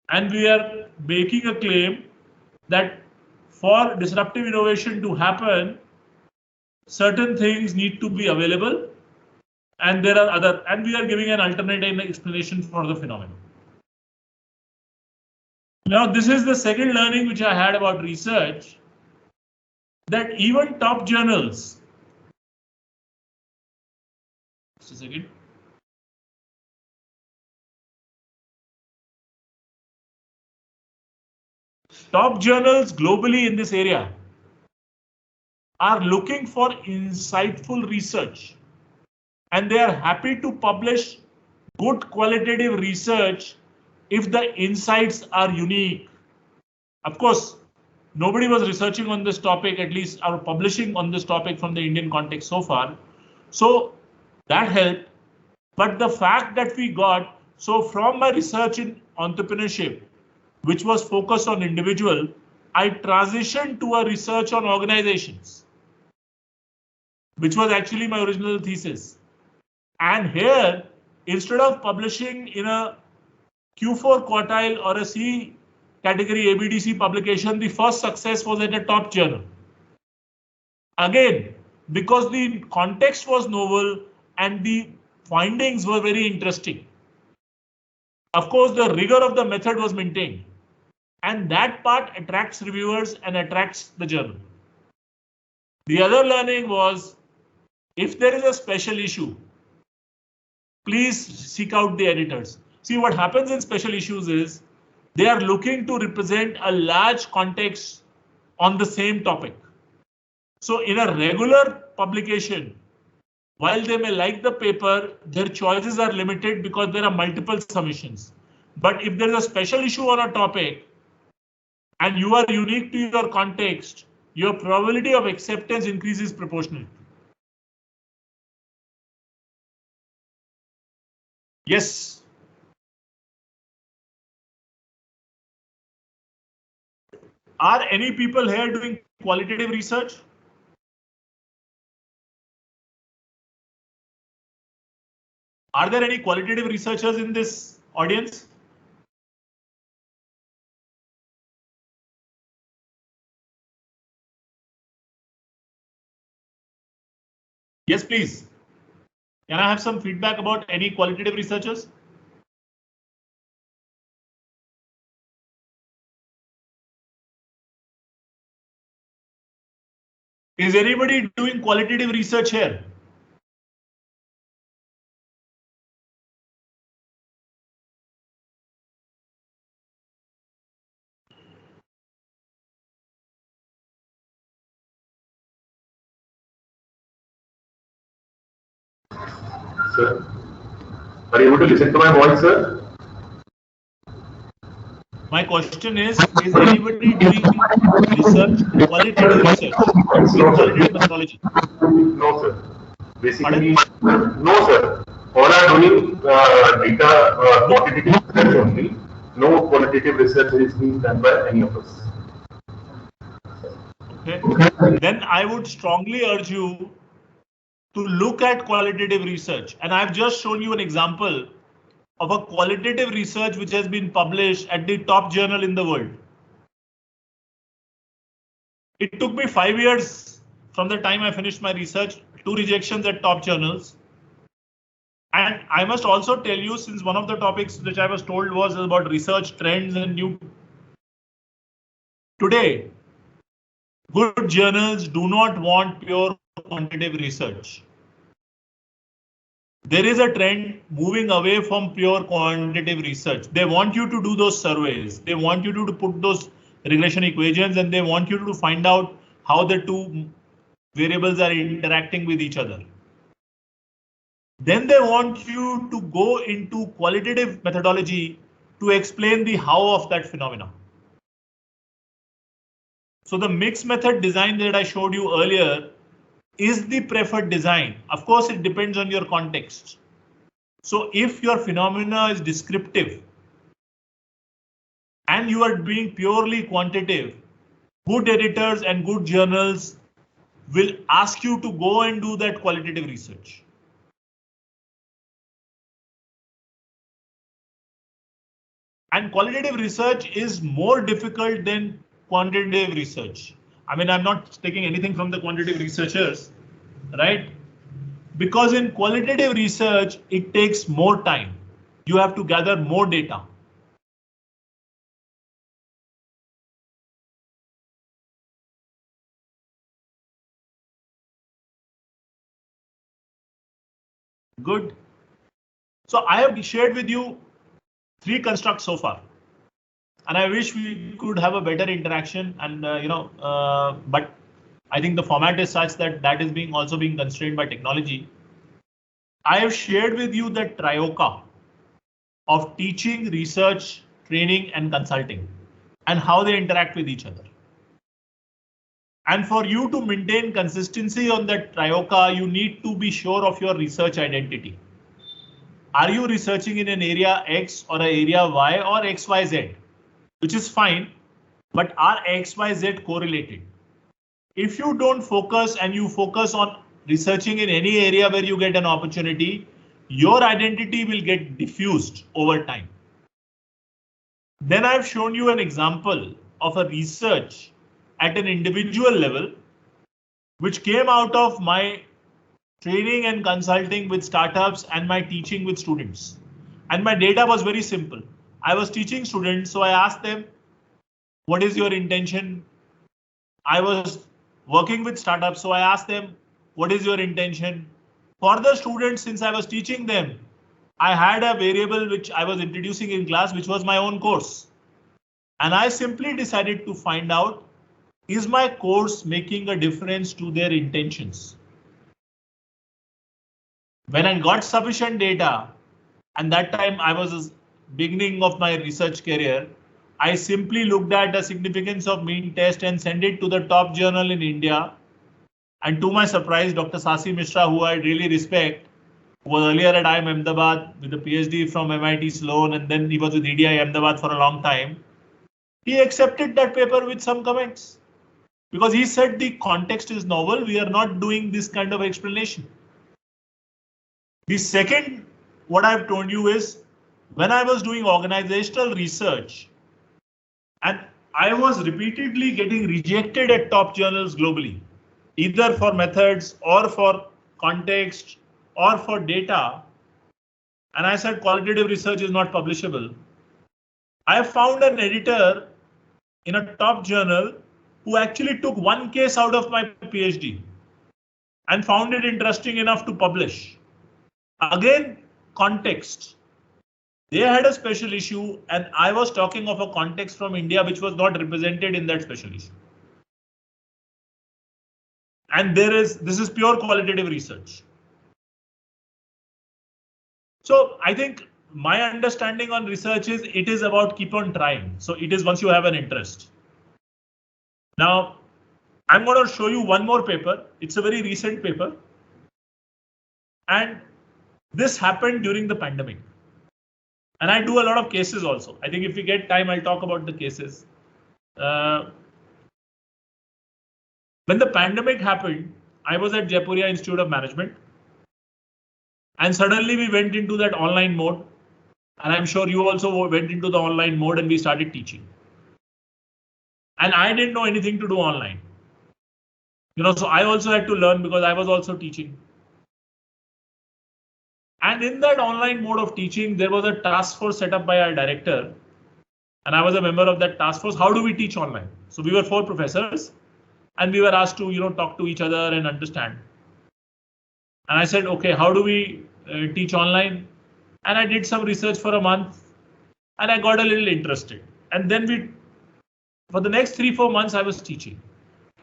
F: and we are making a claim that for disruptive innovation to happen, certain things need to be available, and there are other, and we are giving an alternative explanation for the phenomenon. Now, this is the second learning which I had about research, that even top journals, just a second. Top journals globally in this area are looking for insightful research, and they are happy to publish good qualitative research if the insights are unique. Of course, nobody was researching on this topic, at least or publishing on this topic from the Indian context so far. So that helped. But the fact that we got, so from my research in entrepreneurship, which was focused on individual, I transitioned to a research on organizations, which was actually my original thesis. And here, instead of publishing in a Q4 quartile or a C category ABDC publication, the first success was at a top journal. Again, because the context was novel and the findings were very interesting. Of course, the rigor of the method was maintained, and that part attracts reviewers and attracts the journal. The other learning was, if there is a special issue, please seek out the editors. See, what happens in special issues is they are looking to represent a large context on the same topic. So in a regular publication, while they may like the paper, their choices are limited because there are multiple submissions. But if there is a special issue on a topic and you are unique to your context, your probability of acceptance increases proportionally. Yes. Are any people here doing qualitative research? Are there any qualitative researchers in this audience? Yes, please. Can I have some feedback about any qualitative researchers? Is anybody doing qualitative research here?
C: Sir, are you able to listen to my voice, sir?
F: My question is anybody doing research, qualitative research, qualitative methodology?
C: No, sir. Basically, no, sir. All are doing data quantitative research only. No qualitative research is being done by any of us.
F: Okay. Then I would strongly urge you to look at qualitative research. And I've just shown you an example of a qualitative research which has been published at the top journal in the world. It took me 5 years from the time I finished my research, 2 rejections at top journals. And I must also tell you, since one of the topics which I was told was about research trends and new. Today, good journals do not want pure quantitative research. There is a trend moving away from pure quantitative research. They want you to do those surveys. They want you to put those regression equations, and they want you to find out how the two variables are interacting with each other. Then they want you to go into qualitative methodology to explain the how of that phenomena. So the mixed method design that I showed you earlier is the preferred design. Of course, it depends on your context. So if your phenomena is descriptive and you are being purely quantitative, good editors and good journals will ask you to go and do that qualitative research. And qualitative research is more difficult than quantitative research. I mean, I'm not taking anything from the quantitative researchers, right? Because in qualitative research, it takes more time. You have to gather more data. Good. So I have shared with you 3 constructs so far. And I wish we could have a better interaction and, but I think the format is such that that is also being constrained by technology. I have shared with you the trioka of teaching, research, training, and consulting, and how they interact with each other. And for you to maintain consistency on that trioka, you need to be sure of your research identity. Are you researching in an area X or an area Y or XYZ? Which is fine, but are XYZ correlated? If you don't focus and you focus on researching in any area where you get an opportunity, your identity will get diffused over time. Then I've shown you an example of a research at an individual level, which came out of my training and consulting with startups and my teaching with students. And my data was very simple. I was teaching students, so I asked them, what is your intention? I was working with startups, so I asked them, what is your intention? For the students, since I was teaching them, I had a variable which I was introducing in class, which was my own course. And I simply decided to find out, is my course making a difference to their intentions? When I got sufficient data, and that time I was beginning of my research career, I simply looked at the significance of mean test and sent it to the top journal in India. And to my surprise, Dr. Sasi Mishra, who I really respect, who was earlier at IIM Ahmedabad with a PhD from MIT Sloan, and then he was with EDI Ahmedabad for a long time. He accepted that paper with some comments because he said the context is novel. We are not doing this kind of explanation. The second, what I've told you is when I was doing organizational research and I was repeatedly getting rejected at top journals globally, either for methods or for context or for data. And I said qualitative research is not publishable. I found an editor in a top journal who actually took one case out of my PhD and found it interesting enough to publish. Again, context. They had a special issue and I was talking of a context from India which was not represented in that special issue. And this is pure qualitative research. So I think my understanding on research is it is about keep on trying. So it is once you have an interest. Now, I'm going to show you one more paper. It's a very recent paper. And this happened during the pandemic. And I do a lot of cases also. I think if we get time, I'll talk about the cases. When the pandemic happened, I was at Jaipuria Institute of Management. And suddenly we went into that online mode. And I'm sure you also went into the online mode and we started teaching. And I didn't know anything to do online. So I also had to learn because I was also teaching. And in that online mode of teaching, there was a task force set up by our director. And I was a member of that task force. How do we teach online? So we were 4 professors and we were asked to, talk to each other and understand. And I said, OK, how do we teach online? And I did some research for a month and I got a little interested. And then for the next 3-4 months, I was teaching.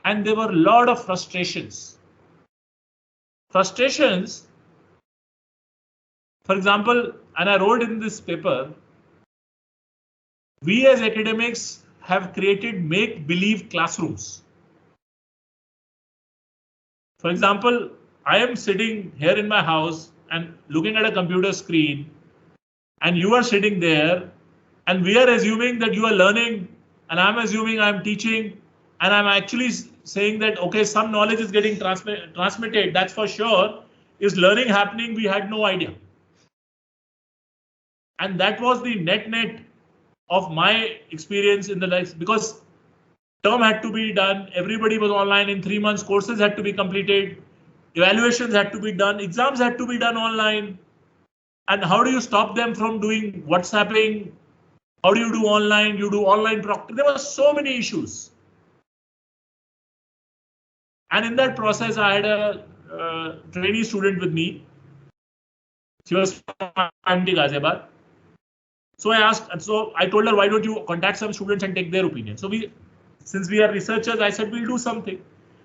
F: And there were a lot of frustrations. For example, and I wrote in this paper, we as academics have created make-believe classrooms. For example, I am sitting here in my house and looking at a computer screen, and you are sitting there, and we are assuming that you are learning, and I'm assuming I'm teaching, and I'm actually saying that, okay, some knowledge is getting transmitted, that's for sure. Is learning happening? We had no idea. And that was the net of my experience in the life, because term had to be done, everybody was online in 3 months, courses had to be completed, evaluations had to be done, exams had to be done online. And how do you stop them from doing WhatsApping? How do you do online? You do online proctor. There were so many issues. And in that process, I had a trainee student with me. She was from IMT Ghaziabad. So I told her, why don't you contact some students and take their opinion? So since we are researchers, I said, we'll do something.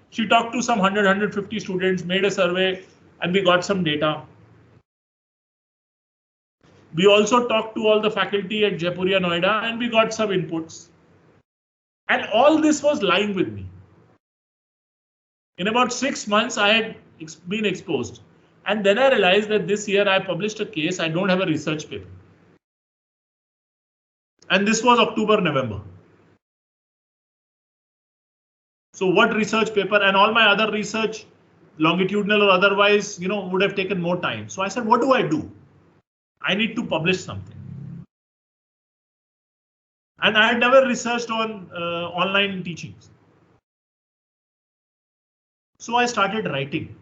F: She talked to some 100, 150 students, made a survey, and we got some data. We also talked to all the faculty at Jaipuria Noida, and we got some inputs. And all this was lying with me. In about 6 months, I had been exposed. And then I realized that this year I published a case, I don't have a research paper. And this was October, November. So what research paper, and all my other research, longitudinal or otherwise, would have taken more time. So I said, what do I do? I need to publish something. And I had never researched on online teachings. So I started writing.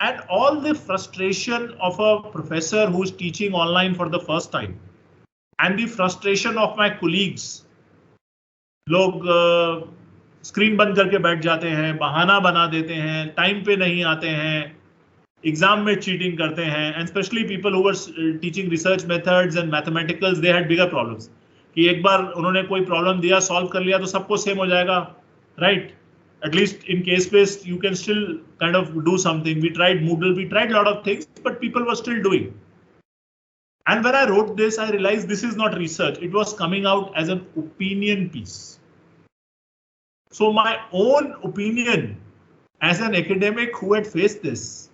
F: And all the frustration of a professor who's teaching online for the first time, and the frustration of my colleagues, लोग screen बंद करके बैठ जाते हैं, बहाना बना देते हैं, टाइम पे नहीं आते हैं, एग्जाम में चीटिंग करते हैं, and especially people who were teaching research methods and mathematicals, they had bigger problems. कि एक बार उन्होंने कोई प्रॉब्लम दिया, सॉल्व कर लिया तो सबको सेम हो जाएगा, right? At least in case based, you can still kind of do something. We tried Moodle, we tried a lot of things, but people were still doing. And when I wrote this, I realized this is not research. It was coming out as an opinion piece. So my own opinion as an academic who had faced this,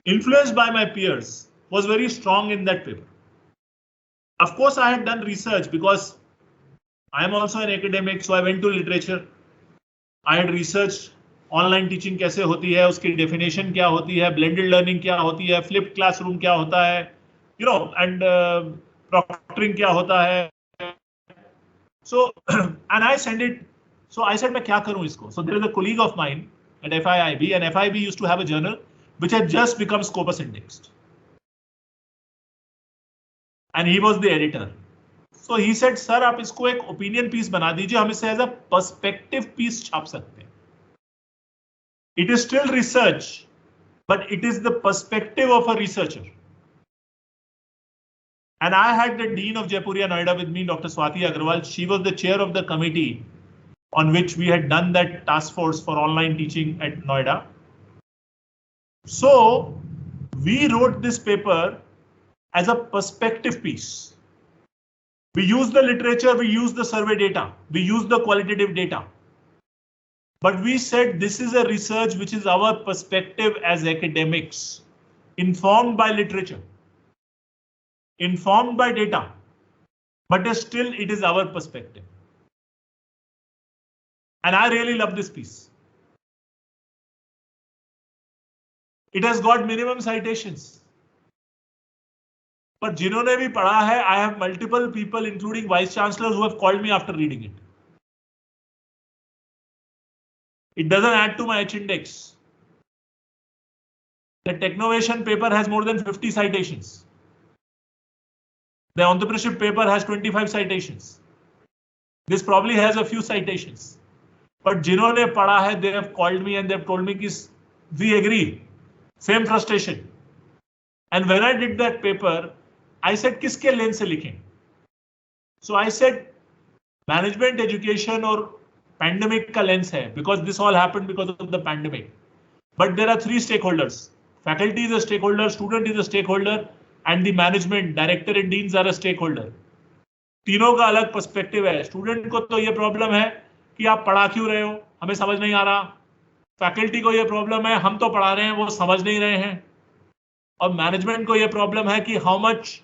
F: influenced by my peers, was very strong in that paper. Of course, I had done research because I am also an academic, so I went to literature. I had researched online teaching कैसे होती है, उसकी definition क्या होती है, blended learning क्या होती है, flipped classroom क्या होता है, and proctoring क्या होता है. So and I sent it. So I said मैं क्या करूँ इसको. So there is a colleague of mine at FIIB, and FIIB used to have a journal which had just become Scopus indexed. And he was the editor. So he said, sir, आप इसको एक opinion piece बना दीजिए, हम इसे as a perspective piece छाप सकते हैं. It is still research, but it is the perspective of a researcher. And I had the Dean of Jaipuria Noida with me, Dr. Swati Agrawal. She was the chair of the committee on which we had done that task force for online teaching at Noida. So we wrote this paper as a perspective piece. We use the literature, we use the survey data, we use the qualitative data. But we said this is a research which is our perspective as academics, informed by literature, informed by data, but still it is our perspective. And I really love this piece. It has got minimum citations. But जिन्होंने भी पढ़ा है, I have multiple people, including vice chancellors, who have called me after reading it. It doesn't add to my H index. The Technovation paper has more than 50 citations. The entrepreneurship paper has 25 citations. This probably has a few citations. But जिन्होंने पढ़ा है, they have called me and they have told me कि we agree. Same frustration. And when I did that paper, I said किसके lens से लिखें? So I said management education or pandemic का lens है, because this all happened because of the pandemic. But there are three stakeholders. Faculty is a stakeholder, student is a stakeholder, and the management, director and deans are a stakeholder. तीनों का अलग perspective है. Student को तो ये problem है कि आप पढ़ा क्यों रहे हो, हमें समझ नहीं आ रहा. फैकल्टी को ये प्रॉब्लम है, हम तो पढ़ा रहे हैं, वो समझ नहीं रहे हैं. और मैनेजमेंट को ये प्रॉब्लम है कि how much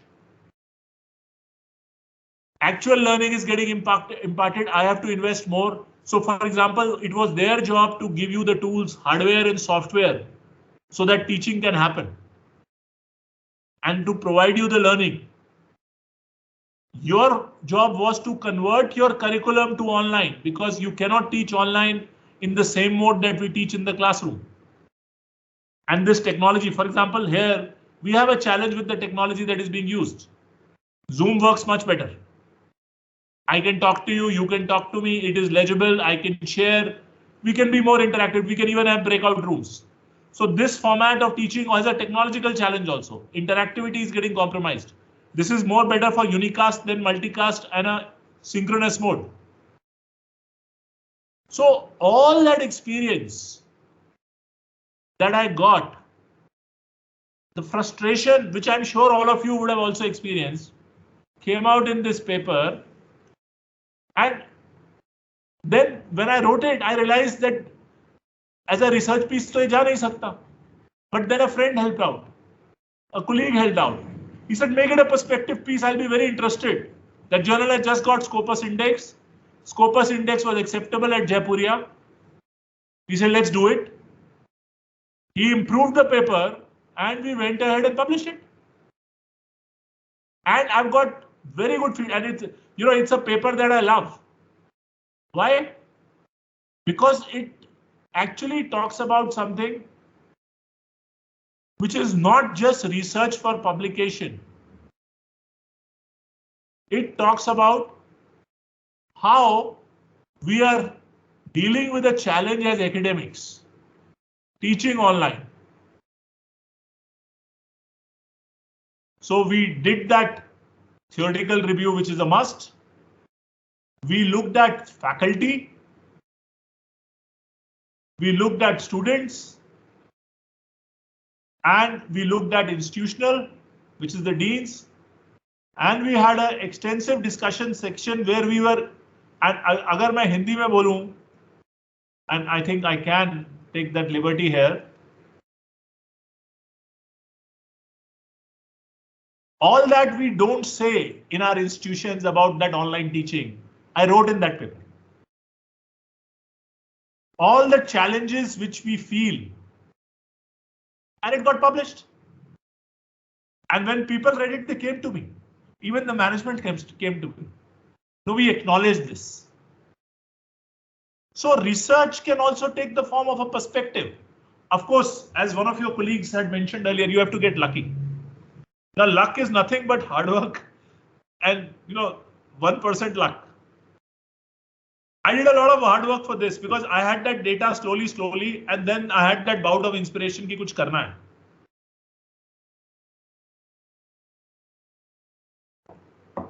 F: actual learning is getting imparted. I have to invest more. So for example, it was their job to give you the tools, hardware and software, so that teaching can happen and to provide you the learning. Your job was to convert your curriculum to online, because you cannot teach online in the same mode that we teach in the classroom. And this technology, for example, here we have a challenge with the technology that is being used. Zoom works much better. I can talk to you, you can talk to me, it is legible, I can share, we can be more interactive, we can even have breakout rooms. So this format of teaching has a technological challenge also. Interactivity is getting compromised. This is more better for unicast than multicast and a synchronous mode. So all that experience that I got, the frustration, which I'm sure all of you would have also experienced, came out in this paper. And then when I wrote it, I realized that as a research piece to ye ja nahi sakta. But then a friend helped out, a colleague helped out. He said, make it a perspective piece, I'll be very interested. That journal has just got Scopus Index. Scopus Index was acceptable at Jaipuria. He said, let's do it. He improved the paper and we went ahead and published it. And I've got very good feedback, and it's, you know, it's a paper that I love. Why? Because it actually talks about something which is not just research for publication. It talks about how we are dealing with a challenge as academics, teaching online. So we did that theoretical review, which is a must. We looked at faculty. We looked at students. And we looked at institutional, which is the deans. And we had an extensive discussion section where we were, and agar main Hindi mein bolun, and I think I can take that liberty here. All that we don't say in our institutions about that online teaching, I wrote in that paper. All the challenges which we feel, and it got published. And when people read it, they came to me. Even the management came to me. So we acknowledge this. So research can also take the form of a perspective. Of course, as one of your colleagues had mentioned earlier, you have to get lucky. Now, luck is nothing but hard work and, 1% luck. I did a lot of hard work for this because I had that data slowly, and then I had that bout of inspiration ki kuch karna hai.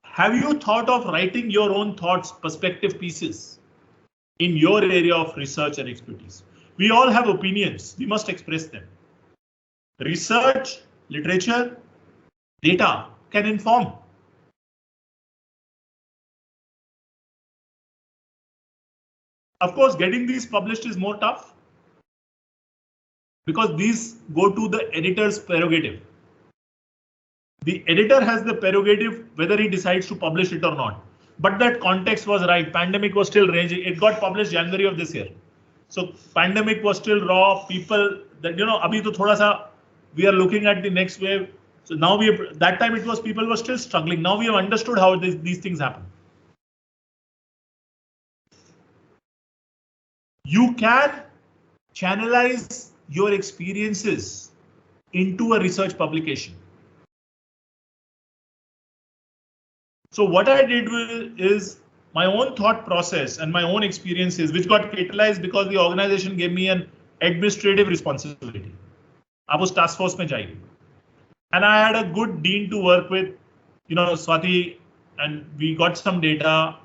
F: Have you thought of writing your own thoughts, perspective pieces in your area of research and expertise? We all have opinions. We must express them. Research, literature, data can inform. Of course, getting these published is more tough because these go to the editor's prerogative. The editor has the prerogative whether he decides to publish it or not. But that context was right. Pandemic was still raging. It got published January of this year. So pandemic was still raw. People that, abhi to thoda sa, we are looking at the next wave. So now that time it was people were still struggling. Now we have understood how these things happen. You can channelize your experiences into a research publication. So what I did is my own thought process and my own experiences, which got catalyzed because the organization gave me an administrative responsibility. I was task force mein jaiye. And I had a good dean to work with, Swati, and we got some data.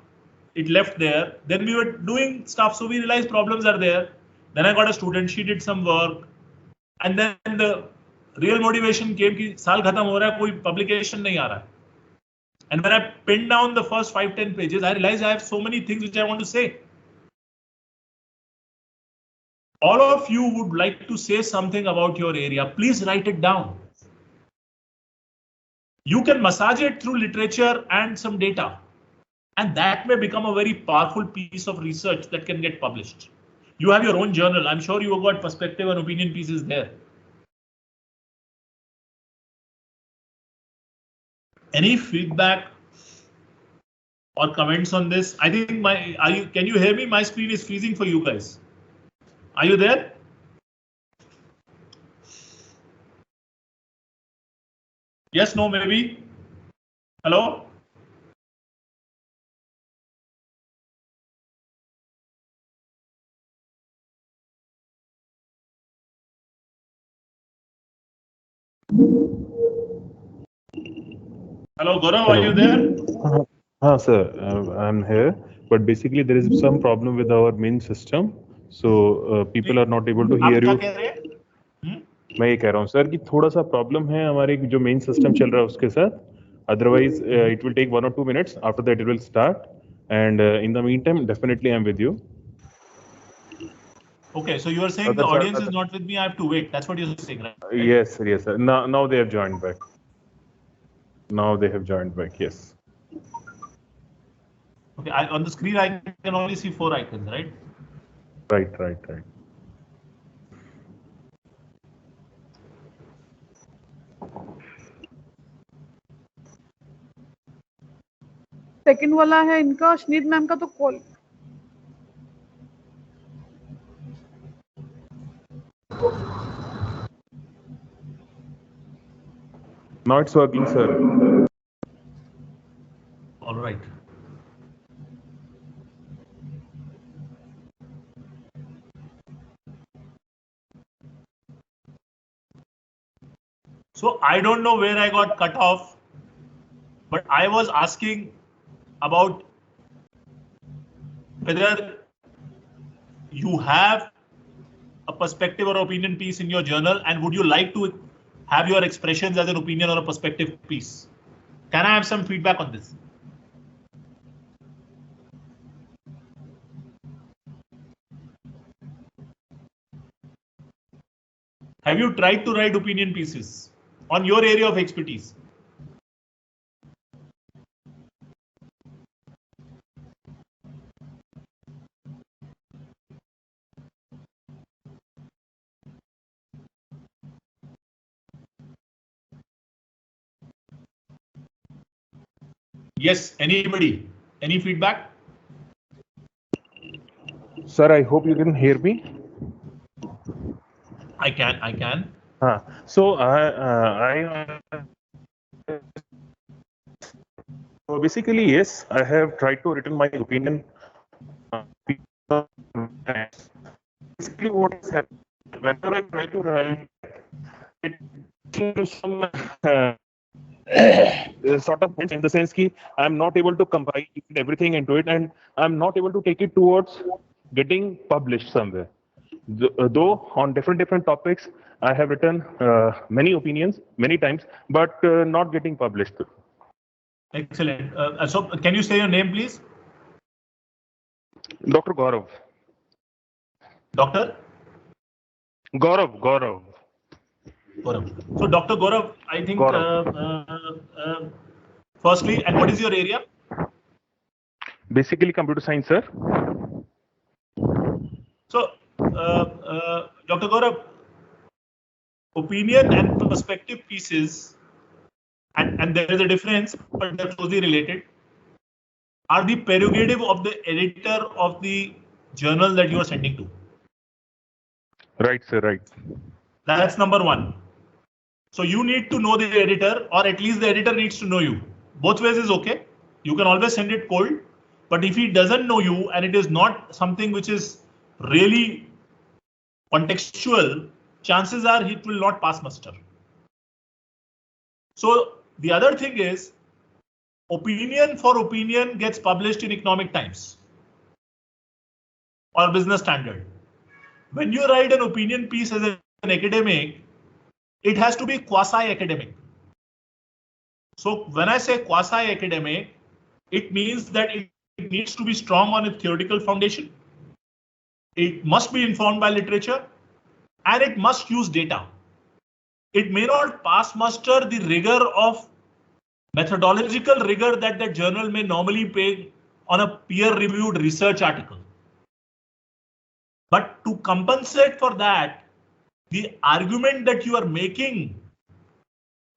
F: It left there. Then we were doing stuff, so we realized problems are there. Then I got a student, she did some work. And then the real motivation came कि साल खत्म हो रहा है, कोई publication नहीं आ रहा है. And when I pinned down the first 5-10 pages, I realized I have so many things which I want to say. All of you would like to say something about your area. Please write it down. You can massage it through literature and some data. And that may become a very powerful piece of research that can get published. You have your own journal. I'm sure you've got perspective and opinion pieces there. Any feedback or comments on this? I think can you hear me? My screen is freezing for you guys. Are you there? Yes, no, maybe. Hello? Hello, Gaurav, are you there?
H: Sir, I'm here. But basically, there is some problem with our main system. So people are not able to hear you. मैं ये कह रहा हूँ sir कि थोड़ा सा problem है हमारे जो मेन सिस्टम चल रहा है उसके साथ. Otherwise, it will take 1 or 2 minutes. After that, it will start. And in the meantime, definitely I'm with you.
F: Okay, so you are saying the audience is not with me. I have to wait. That's what you're saying, right?
H: Yes, sir. Now they have joined back. Yes.
F: Okay, on the screen I can only see 4 icons, right?
H: Right.
D: Second वाला है इनका अश्नीत ma'am का तो call.
H: Now it's working, sir.
F: All right. So I don't know where I got cut off, but I was asking about whether you have a perspective or opinion piece in your journal, and would you like to have your expressions as an opinion or a perspective piece? Can I have some feedback on this? Have you tried to write opinion pieces on your area of expertise? Yes, anybody? Any feedback?
H: Sir, I hope you can hear me.
F: I can.
H: So basically, yes, I have tried to written my opinion. Basically, what is happening whenever I try to write, it into some sort of in the sense that I'm not able to combine everything into it, and I'm not able to take it towards getting published somewhere. Though on different topics, I have written many opinions many times, but not getting published.
F: Excellent. So can you say your name, please?
H: Dr. Gaurav.
F: Doctor?
H: Gaurav.
F: So Dr. Gaurav, I think firstly, and what is your area?
H: Basically computer science, sir.
F: So Dr. Gaurav, opinion and perspective pieces, and there is a difference, but they're closely related, are the prerogative of the editor of the journal that you are sending to.
H: Right, sir, right.
F: That's number one. So you need to know the editor, or at least the editor needs to know you. Both ways is okay. You can always send it cold, but if he doesn't know you and it is not something which is really contextual, chances are it will not pass muster. So the other thing is, opinion for opinion gets published in Economic Times or Business Standard. When you write an opinion piece as an an academic, it has to be quasi-academic. So when I say quasi-academic, it means that it needs to be strong on its theoretical foundation. It must be informed by literature, and it must use data. It may not pass muster the rigor of methodological rigor that the journal may normally pay on a peer-reviewed research article. But to compensate for that, the argument that you are making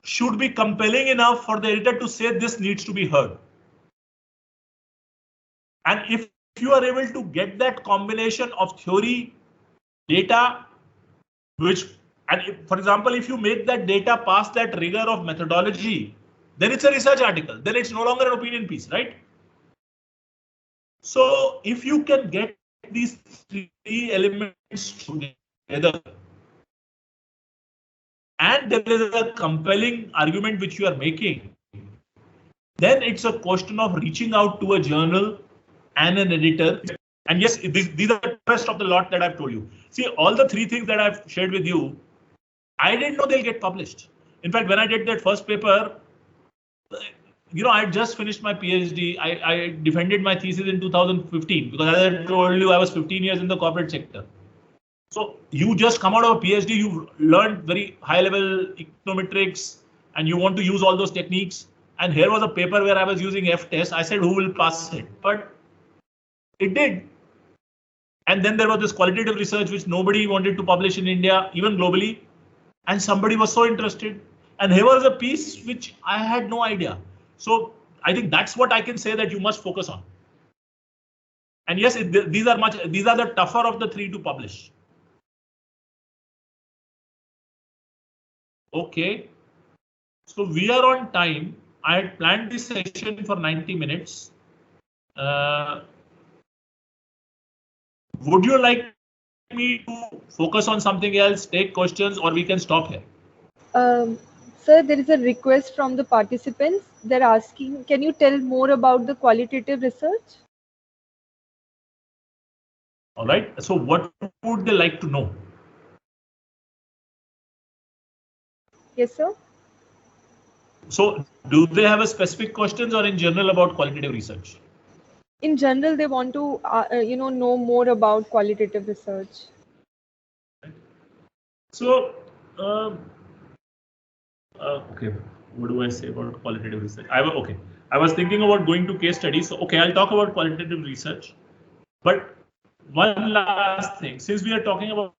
F: should be compelling enough for the editor to say this needs to be heard. And if you are able to get that combination of theory, data, which, and if, for example, if you make that data pass that rigor of methodology, then it's a research article. Then it's no longer an opinion piece, right? So if you can get these three elements together, and there is a compelling argument which you are making, then it's a question of reaching out to a journal and an editor. And yes, these are the rest of the lot that I've told you. See, all the three things that I've shared with you, I didn't know they'll get published. In fact, when I did that first paper, you know, I just finished my PhD. I defended my thesis in 2015 because, as I told you, I was 15 years in the corporate sector. So you just come out of a PhD, you've learned very high level econometrics, and you want to use all those techniques. And here was a paper where I was using F-test. I said, who will pass it? But it did. And then there was this qualitative research which nobody wanted to publish in India, even globally. And somebody was so interested. And here was a piece which I had no idea. So I think that's what I can say that you must focus on. And yes, these are the tougher of the three to publish. Okay. So we are on time. I had planned this session for 90 minutes. Would you like me to focus on something else, take questions, or we can stop here?
A: Sir, there is a request from the participants. They're asking, can you tell more about the qualitative research?
F: All right. So what would they like to know?
A: Yes, sir.
F: So do they have a specific questions or in general about qualitative research?
A: In general, they want to, know more about qualitative research.
F: So, okay, what do I say about qualitative research? I was thinking about going to case studies. So, okay, I'll talk about qualitative research. But one last thing, since we are talking about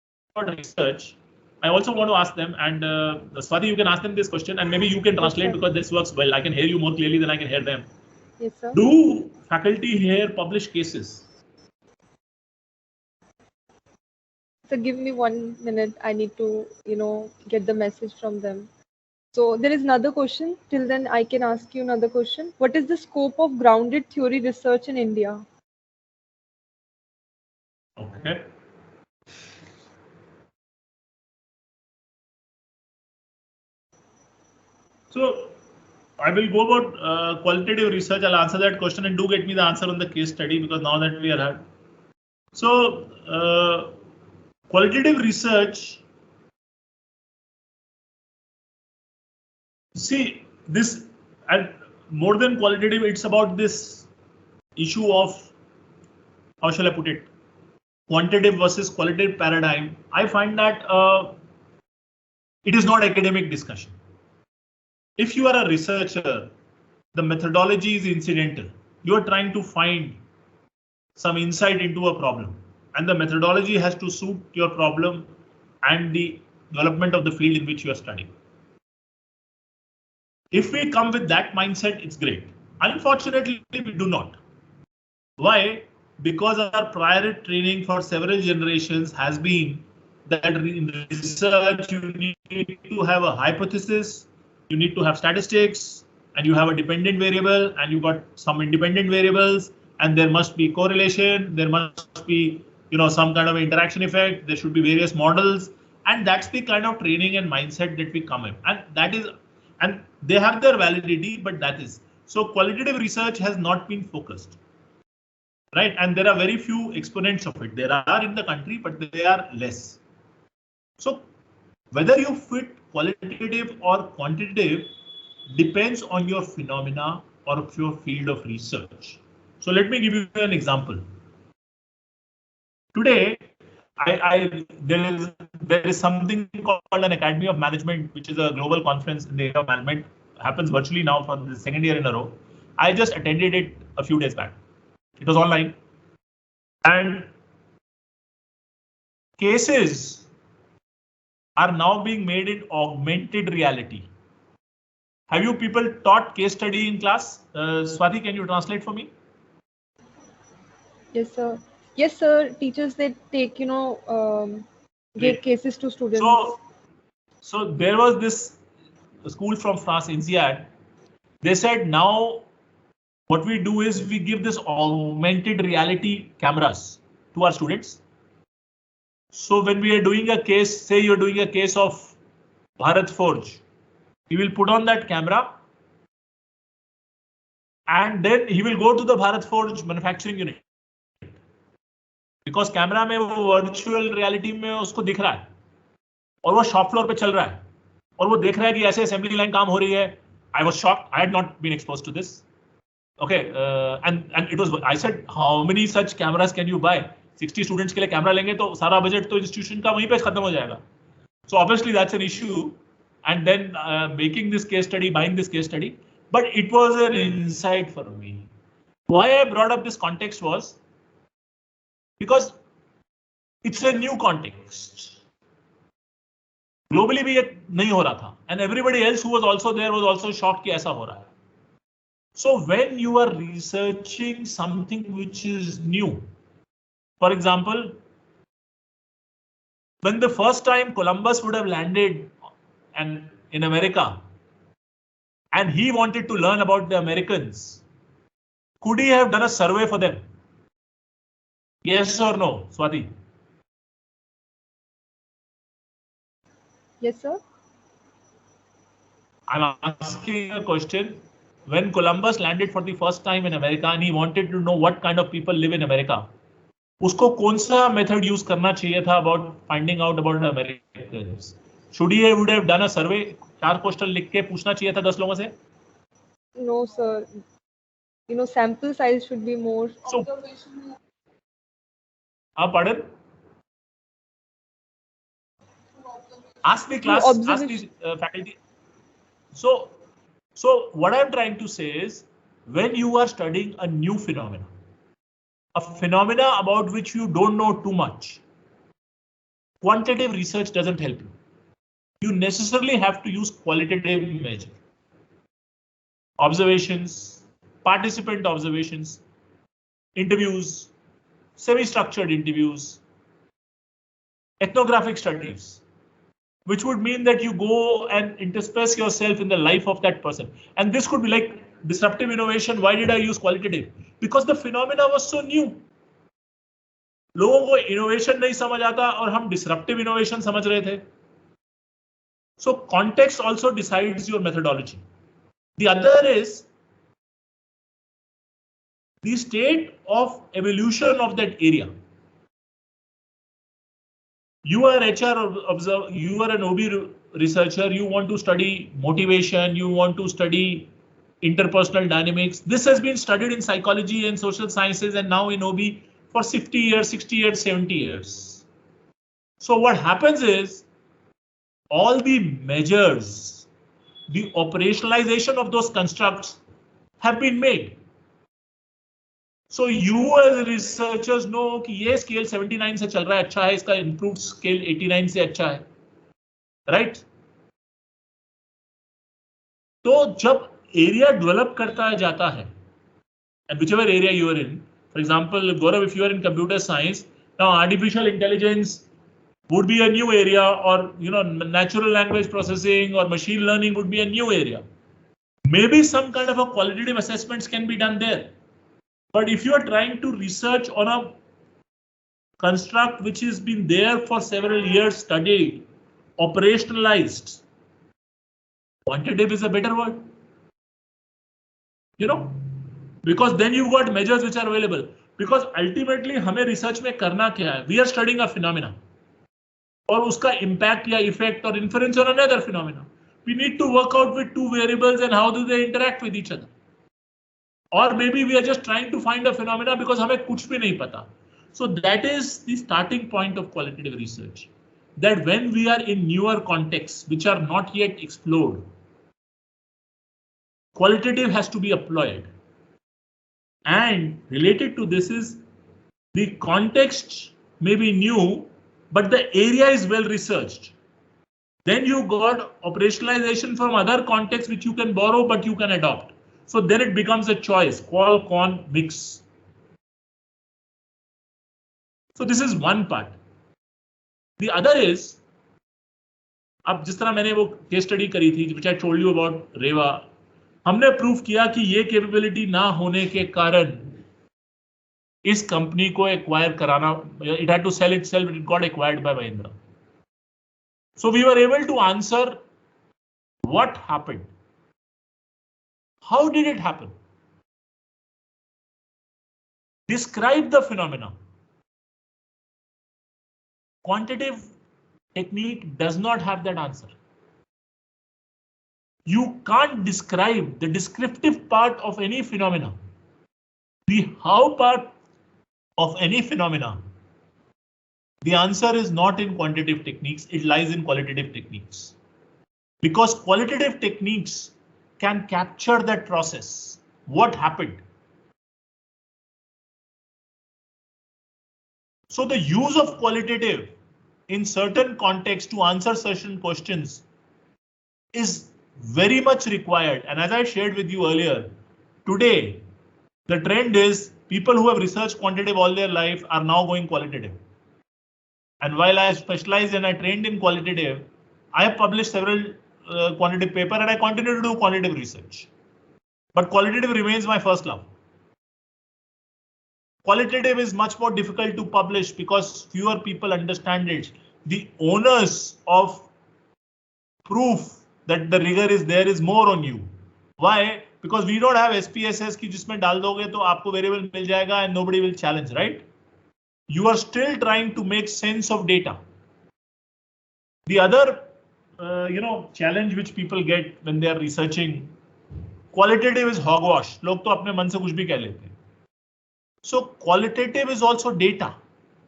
F: research, I also want to ask them, and Swati, you can ask them this question, and maybe you can translate because this works well. I can hear you more clearly than I can hear them.
A: Yes, sir.
F: Do faculty here publish cases?
A: So give me 1 minute. I need to, get the message from them. So there is another question. Till then, I can ask you another question. What is the scope of grounded theory research in India?
F: Okay. So I will go about qualitative research. I'll answer that question and do get me the answer on the case study because now that we are at. So qualitative research. See this, and more than qualitative, it's about this issue of, how shall I put it, quantitative versus qualitative paradigm. I find that it is not academic discussion. If you are a researcher, the methodology is incidental. You are trying to find some insight into a problem, and the methodology has to suit your problem and the development of the field in which you are studying. If we come with that mindset, it's great. Unfortunately, we do not. Why? Because our prior training for several generations has been that in research you need to have a hypothesis, you need to have statistics, and you have a dependent variable, and you got some independent variables, and there must be correlation, there must be, some kind of interaction effect, there should be various models, and that's the kind of training and mindset that we come in, and that is, and they have their validity, but that is. So qualitative research has not been focused, right? And there are very few exponents of it. There are in the country, but they are less. So Whether you fit qualitative or quantitative depends on your phenomena or your field of research. So let me give you an example. Today, there is something called an Academy of Management, which is a global conference in the area of management. Happens virtually now for the second year in a row. I just attended it a few days back. It was online, and cases are now being made in augmented reality. Have you people taught case study in class? Swati, can you translate for me?
A: Yes, sir. Yes, sir. Teachers, they take, give cases to students.
F: So there was this school from France, INSEAD. They said now what we do is we give this augmented reality cameras to our students. So when we are doing a case, say you're doing a case of Bharat Forge, he will put on that camera and then he will go to the Bharat Forge manufacturing unit. Because camera में वो virtual reality में उसको दिख रहा है और वो shop floor पे चल रहा है और वो देख रहा है कि ऐसे असेंबली लाइन काम हो रही है. I was shocked. I had not been exposed to this. Okay, and it was. I said, how many such cameras can you buy? 60 students के लिए कैमरा लेंगे तो सारा बजट तो इंस्टीट्यूशन का वहीं पे खत्म हो जाएगा. So obviously that's an issue. And then making this case study, buying this case study, but it was an insight for me. Why I brought up this context was because it's a new context. Globally भी ये नहीं हो रहा था, and everybody else who was also there was also shocked कि ऐसा हो रहा है. So when you are researching something which is new, for example, when the first time Columbus would have landed and in America, and he wanted to learn about the Americans, could he have done a survey for them? Yes or no, Swati?
A: Yes, sir.
F: I'm asking a question. When Columbus landed for the first time in America and he wanted to know what kind of people live in America, उसको कौन सा method use करना चाहिए था about finding out about the Americans? Should he would have done a survey? 4 question लिख के पूछना चाहिए था 10 लोगों से?
A: No, sir. Sample size should be more.
F: So, pardon? Ask the class, ask the faculty. So what I'm trying to say is, when you are studying a new phenomena, a phenomena about which you don't know too much, quantitative research doesn't help you. You necessarily have to use qualitative measure. Observations, participant observations, interviews, semi-structured interviews, ethnographic studies, which would mean that you go and intersperse yourself in the life of that person. And this could be like disruptive innovation. Why did I use qualitative? Because the phenomena was so new. लोगों को innovation नहीं समझ आता और हम disruptive innovation समझ रहे थे. So context also decides your methodology. The other is the state of evolution of that area. You are HR observer, you are an OB researcher, you want to study motivation, you want to study interpersonal dynamics. This has been studied in psychology and social sciences and now in OB for 50 years, 60 years, 70 years. So what happens is all the measures, the operationalization of those constructs have been made. So you as researchers know कि ये scale 79 से चल रहा है अच्छा है, इसका improved scale 89 से अच्छा है, right? तो जब area develop करता जाता है, and whichever area you are in, for example, Gaurav, if you are in computer science, now artificial intelligence would be a new area, or natural language processing or machine learning would be a new area. Maybe some kind of a qualitative assessments can be done there. But if you are trying to research on a construct which has been there for several years, studied, operationalized, quantitative is a better word. Because then you've got measures which are available. Because ultimately, हमें research में करना क्या है? We are studying a phenomena. और उसका impact या effect or inference on another phenomena. We need to work out with two variables and how do they interact with each other. Or maybe we are just trying to find a phenomena because हमें कुछ भी नहीं पता. So that is the starting point of qualitative research. That when we are in newer contexts which are not yet explored, qualitative has to be applied. And related to this is the context may be new, but the area is well researched. Then you got operationalization from other contexts which you can borrow, but you can adopt. So then it becomes a choice, qual, con, mix. So this is one part. The other is, अब जिस तरह मैंने वो case study करी थी, which I told you about रेवा, हमने prove किया कि ये कैपेबिलिटी ना होने के कारण इस कंपनी को एक्वायर कराना, it had to sell itself, it got acquired by Mahindra. So we were able to answer what happened. How did it happen? Describe the phenomena. Quantitative technique does not have that answer. You can't describe the descriptive part of any phenomena. The how part of any phenomena. The answer is not in quantitative techniques, it lies in qualitative techniques. Because qualitative techniques can capture that process. What happened? So the use of qualitative in certain contexts to answer certain questions is very much required. And as I shared with you earlier, today the trend is people who have researched quantitative all their life are now going qualitative. And while I specialized and I trained in qualitative, I have published several quantitative papers and I continue to do quantitative research. But qualitative remains my first love. Qualitative is much more difficult to publish because fewer people understand it. The onus of proof that the rigor is there is more on you. Why? Because we don't have SPSS की जिसमें डाल दोगे तो आपको variable मिल जाएगा and nobody will challenge, right? You are still trying to make sense of data. The other challenge which people get when they are researching, qualitative is hogwash. लोग तो अपने मन से कुछ भी कह लेते हैं. So qualitative is also data.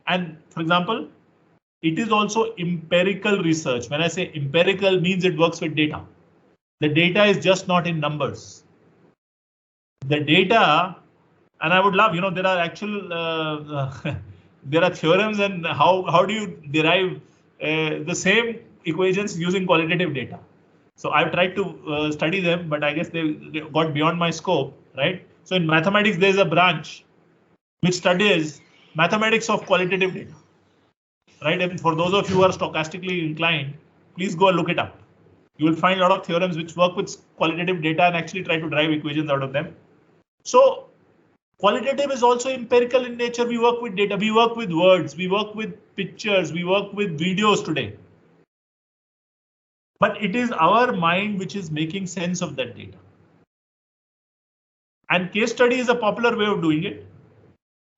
F: And for example, it is also empirical research. When I say empirical means it works with data. The data is just not in numbers. The data, and I would love, there are actual, there are theorems and how do you derive the same equations using qualitative data. So I've tried to study them, but I guess they got beyond my scope, right? So in mathematics, there's a branch which studies mathematics of qualitative data, right? And for those of you who are stochastically inclined, please go and look it up. You will find a lot of theorems which work with qualitative data and actually try to derive equations out of them. So qualitative is also empirical in nature. We work with data, we work with words, we work with pictures, we work with videos today. But it is our mind which is making sense of that data. And case study is a popular way of doing it.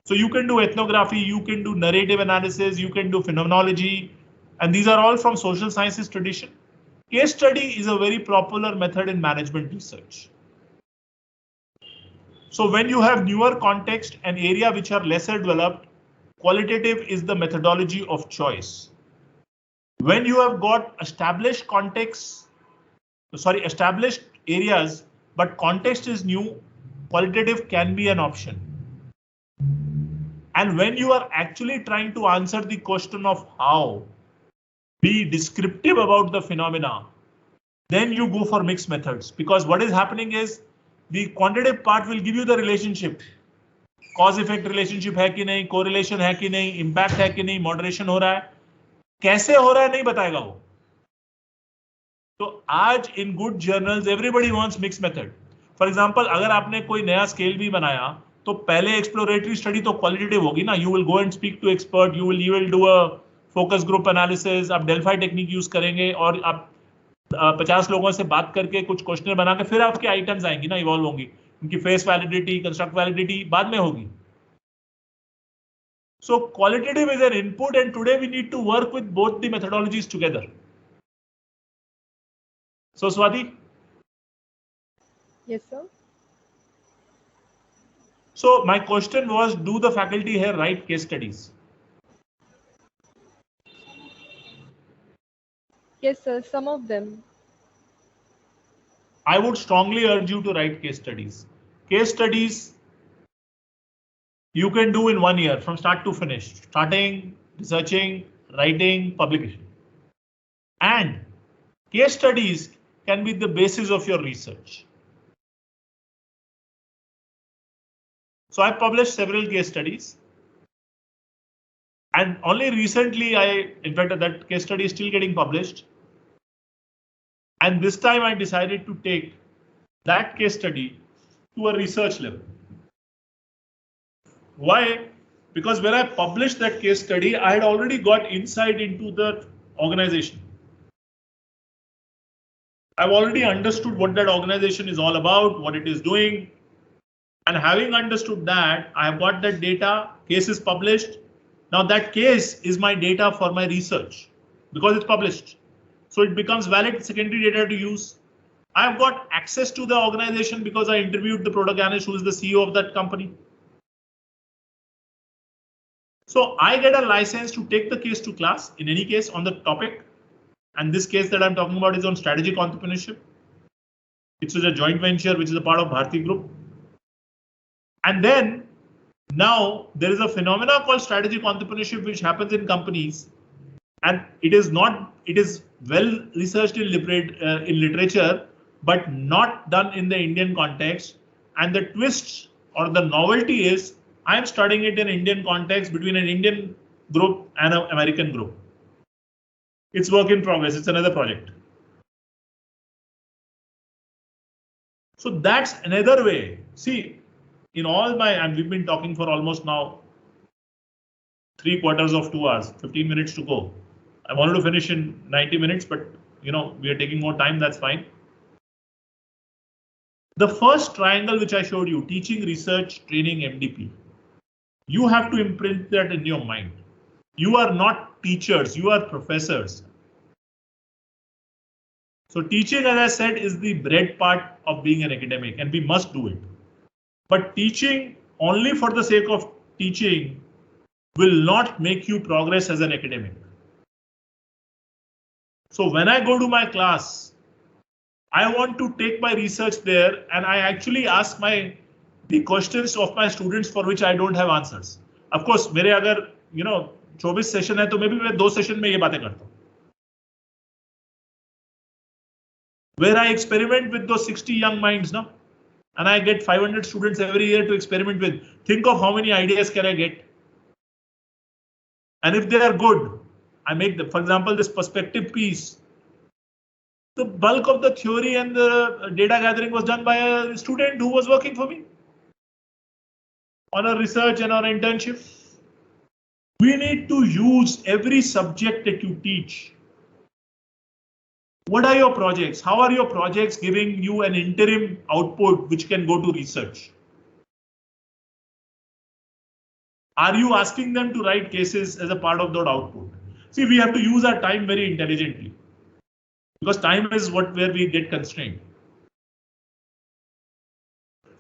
F: So you can do ethnography, you can do narrative analysis, you can do phenomenology, and these are all from social sciences tradition. Case study is a very popular method in management research. So when you have newer context and area which are lesser developed, qualitative is the methodology of choice. When you have got established contexts, established areas, but context is new, qualitative can be an option. And when you are actually trying to answer the question of how, be descriptive about the phenomena, then you go for mixed methods. Because what is happening is the quantitative part will give you the relationship. Cause-effect relationship है कि नहीं, correlation है कि नहीं, impact है कि नहीं, moderation हो रहा है. कैसे हो रहा है नहीं बताएगा वो. तो आज in good journals everybody wants mixed method. For example, अगर आपने कोई नया scale भी बनाया, तो पहले exploratory study तो qualitative होगी ना. You will go and speak to expert, you will do a focus group analysis, आप Delphi technique use करेंगे और आप 50 लोगों से बात करके कुछ क्वेश्चन बना के फिर आपके आइटम्स आएंगी ना, इवॉल्व होंगी. उनकी फेस वैलिडिटी, कंस्ट्रक्ट वैलिडिटी बाद में होगी. So qualitative is an input, and today we need to work with both the methodologies together. So Swati?
A: Yes, sir.
F: So my question was, do the faculty here write case studies?
A: Yes, sir, some of them.
F: I would strongly urge you to write case studies. Case studies you can do in 1 year from start to finish, starting, researching, writing, publication. And case studies can be the basis of your research. So I published several case studies. And only recently in fact, that case study is still getting published. And this time I decided to take that case study to a research level. Why? Because when I published that case study, I had already got insight into the organization. I've already understood what that organization is all about, what it is doing. And having understood that, I have got that data, case is published. Now that case is my data for my research because it's published. So it becomes valid secondary data to use. I've got access to the organization because I interviewed the product analyst who is the CEO of that company. So I get a license to take the case to class in any case on the topic. And this case that I'm talking about is on strategic entrepreneurship. It is a joint venture which is a part of Bharti Group. And then now there is a phenomena called strategic entrepreneurship which happens in companies. And it is well researched in literature, but not done in the Indian context. And the twist or the novelty is I am studying it in Indian context between an Indian group and an American group. It's work in progress. It's another project. So that's another way. See, in all and we've been talking for almost now 3/4 of 2 hours, 15 minutes to go. I wanted to finish in 90 minutes, but we are taking more time. That's fine. The first triangle which I showed you, teaching, research, training, MDP. You have to imprint that in your mind. You are not teachers, you are professors. So teaching, as I said, is the bread part of being an academic, and we must do it. But teaching only for the sake of teaching will not make you progress as an academic. So when I go to my class, I want to take my research there and I actually ask the questions of my students for which I don't have answers. Of course, मेरे अगर 24 session है तो मैं भी 2 session में ये बातें करता हूँ. Where I experiment with those 60 young minds, no? And I get 500 students every year to experiment with. Think of how many ideas can I get. And if they are good, I make them. For example, this perspective piece. The bulk of the theory and the data gathering was done by a student who was working for me on a research and on an internship. We need to use every subject that you teach. What are your projects? How are your projects giving you an interim output which can go to research? Are you asking them to write cases as a part of that output? See, we have to use our time very intelligently because time is where we get constrained.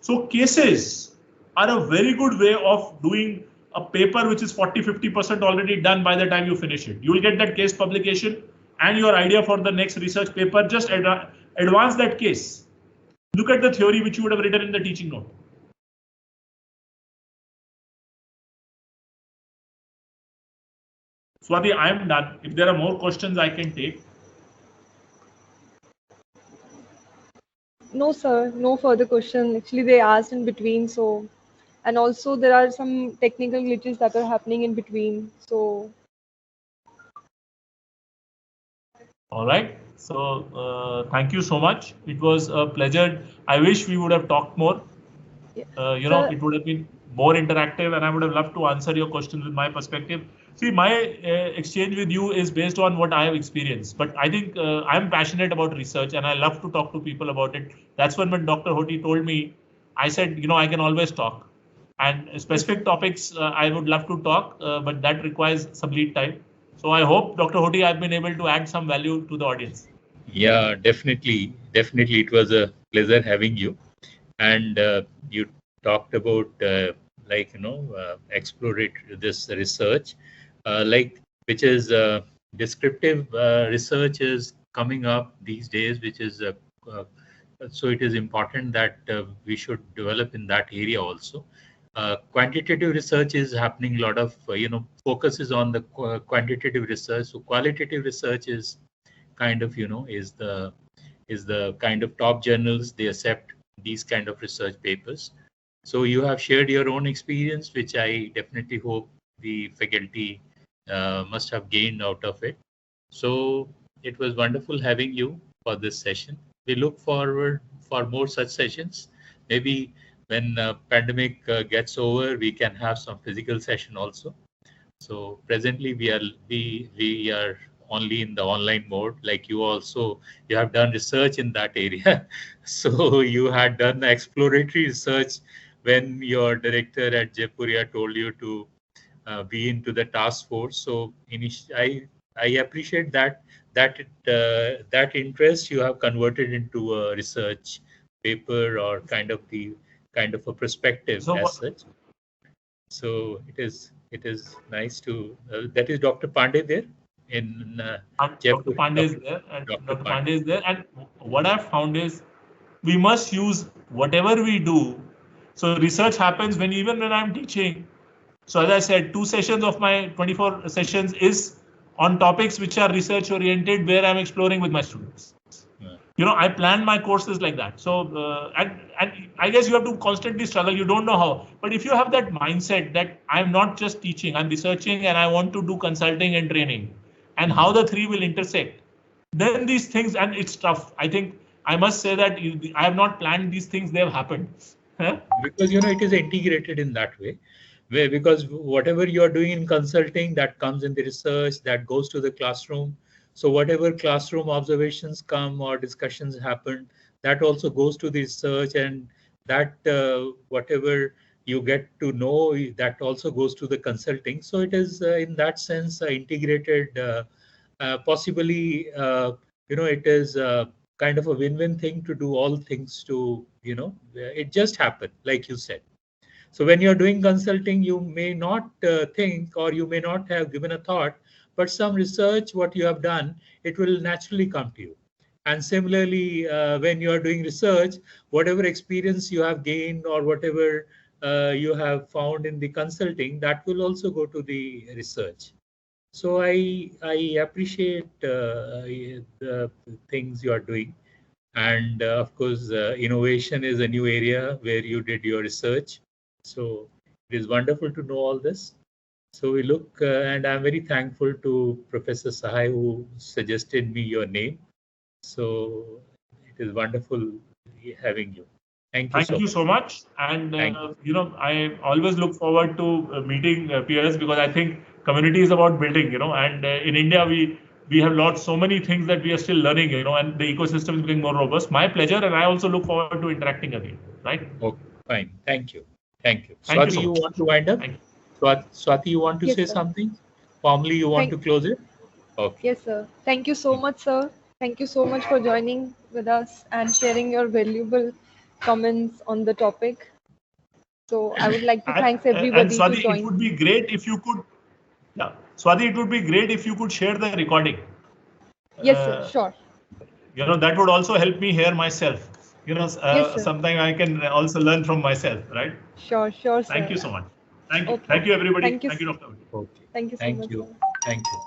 F: So cases are a very good way of doing a paper which is 40-50% already done by the time you finish it. You will get that case publication and your idea for the next research paper. Just advance that case. Look at the theory which you would have written in the teaching note. Swati, I am done. If there are more questions, I can take.
A: No, sir, no further question. Actually, they asked in between, so, and also there are some technical glitches that are happening in between, so.
F: All right. So thank you so much. It was a pleasure. I wish we would have talked more.
A: Yeah.
F: It would have been more interactive, and I would have loved to answer your questions with my perspective. See, my exchange with you is based on what I have experienced, but I think I'm passionate about research and I love to talk to people about it. That's when Dr. Hoti told me, I said, I can always talk. and specific topics I would love to talk, but that requires some lead time. So I hope, Dr. Hoti, I've been able to add some value to the audience.
I: Yeah, definitely. Definitely, it was a pleasure having you. And you talked about exploratory this research, which is descriptive research is coming up these days, which is so it is important that we should develop in that area also. Quantitative research is happening. A lot of focus is on the quantitative research. So qualitative research is kind of is the kind of top journals, they accept these kind of research papers. So you have shared your own experience, which I definitely hope the faculty must have gained out of it. So it was wonderful having you for this session. We look forward for more such sessions. Maybe when pandemic gets over, we can have some physical session also. So presently we are only in the online mode. Like you also, you have done research in that area. So you had done the exploratory research when your director at Jaipuria told you to be into the task force. So I appreciate that interest you have converted into a research paper or kind of a perspective as such. So it is nice to that is Dr. Pandey there in
F: Dr. Pandey is there, and Dr. Pandey is there. And what I've found is we must use whatever we do. So research happens even when I'm teaching. So as I said, 2 sessions of my 24 sessions is on topics which are research oriented, where I'm exploring with my students. Yeah. I plan my courses like that. So and I guess you have to constantly struggle. You don't know how, but if you have that mindset that I'm not just teaching, I'm researching, and I want to do consulting and training, and how the 3 will intersect, then these things, and it's tough. I think I must say that I have not planned these things, they have happened.
I: Because it is integrated in that way, because whatever you are doing in consulting, that comes in the research, that goes to the classroom. So whatever classroom observations come or discussions happen, that also goes to the research, and that whatever you get to know, that also goes to the consulting. So it is in that sense integrated. Possibly, it is kind of a win-win thing to do all things to, it just happened, like you said. So when you're doing consulting, you may not think, or you may not have given a thought, but some research, what you have done, it will naturally come to you. And similarly, when you are doing research, whatever experience you have gained or whatever you have found in the consulting, that will also go to the research. So I appreciate the things you are doing. And of course, innovation is a new area where you did your research. So it is wonderful to know all this. So we look, and I'm very thankful to Professor Sahai who suggested me your name. So it is wonderful having you. Thank you
F: so much. And I always look forward to meeting peers, because I think community is about building, and in India we have so many things that we are still learning, and the ecosystem is becoming more robust. My pleasure, and I also look forward to interacting again. Right?
I: Okay, fine. Thank you. Swati, you want to wind up? Swati, you want to say something? Formally, you want to close it? Okay.
A: Yes, sir. Thank you so much, sir. Thank you so much for joining with us and sharing your valuable comments on the topic. So I would like to thank everybody.
F: And Swati, it would be great if you could. Yeah, Swati, it would be great if you could share the recording.
A: Yes, sir. Sure.
F: That would also help me hear myself. Yes, sometimes I can also learn from myself, right?
A: Sure, sir.
F: Thank you so much. Thank you. Thank you, everybody.
A: Thank you,
F: Dr.
I: Okay.
A: Thank you so much.
I: Thank you.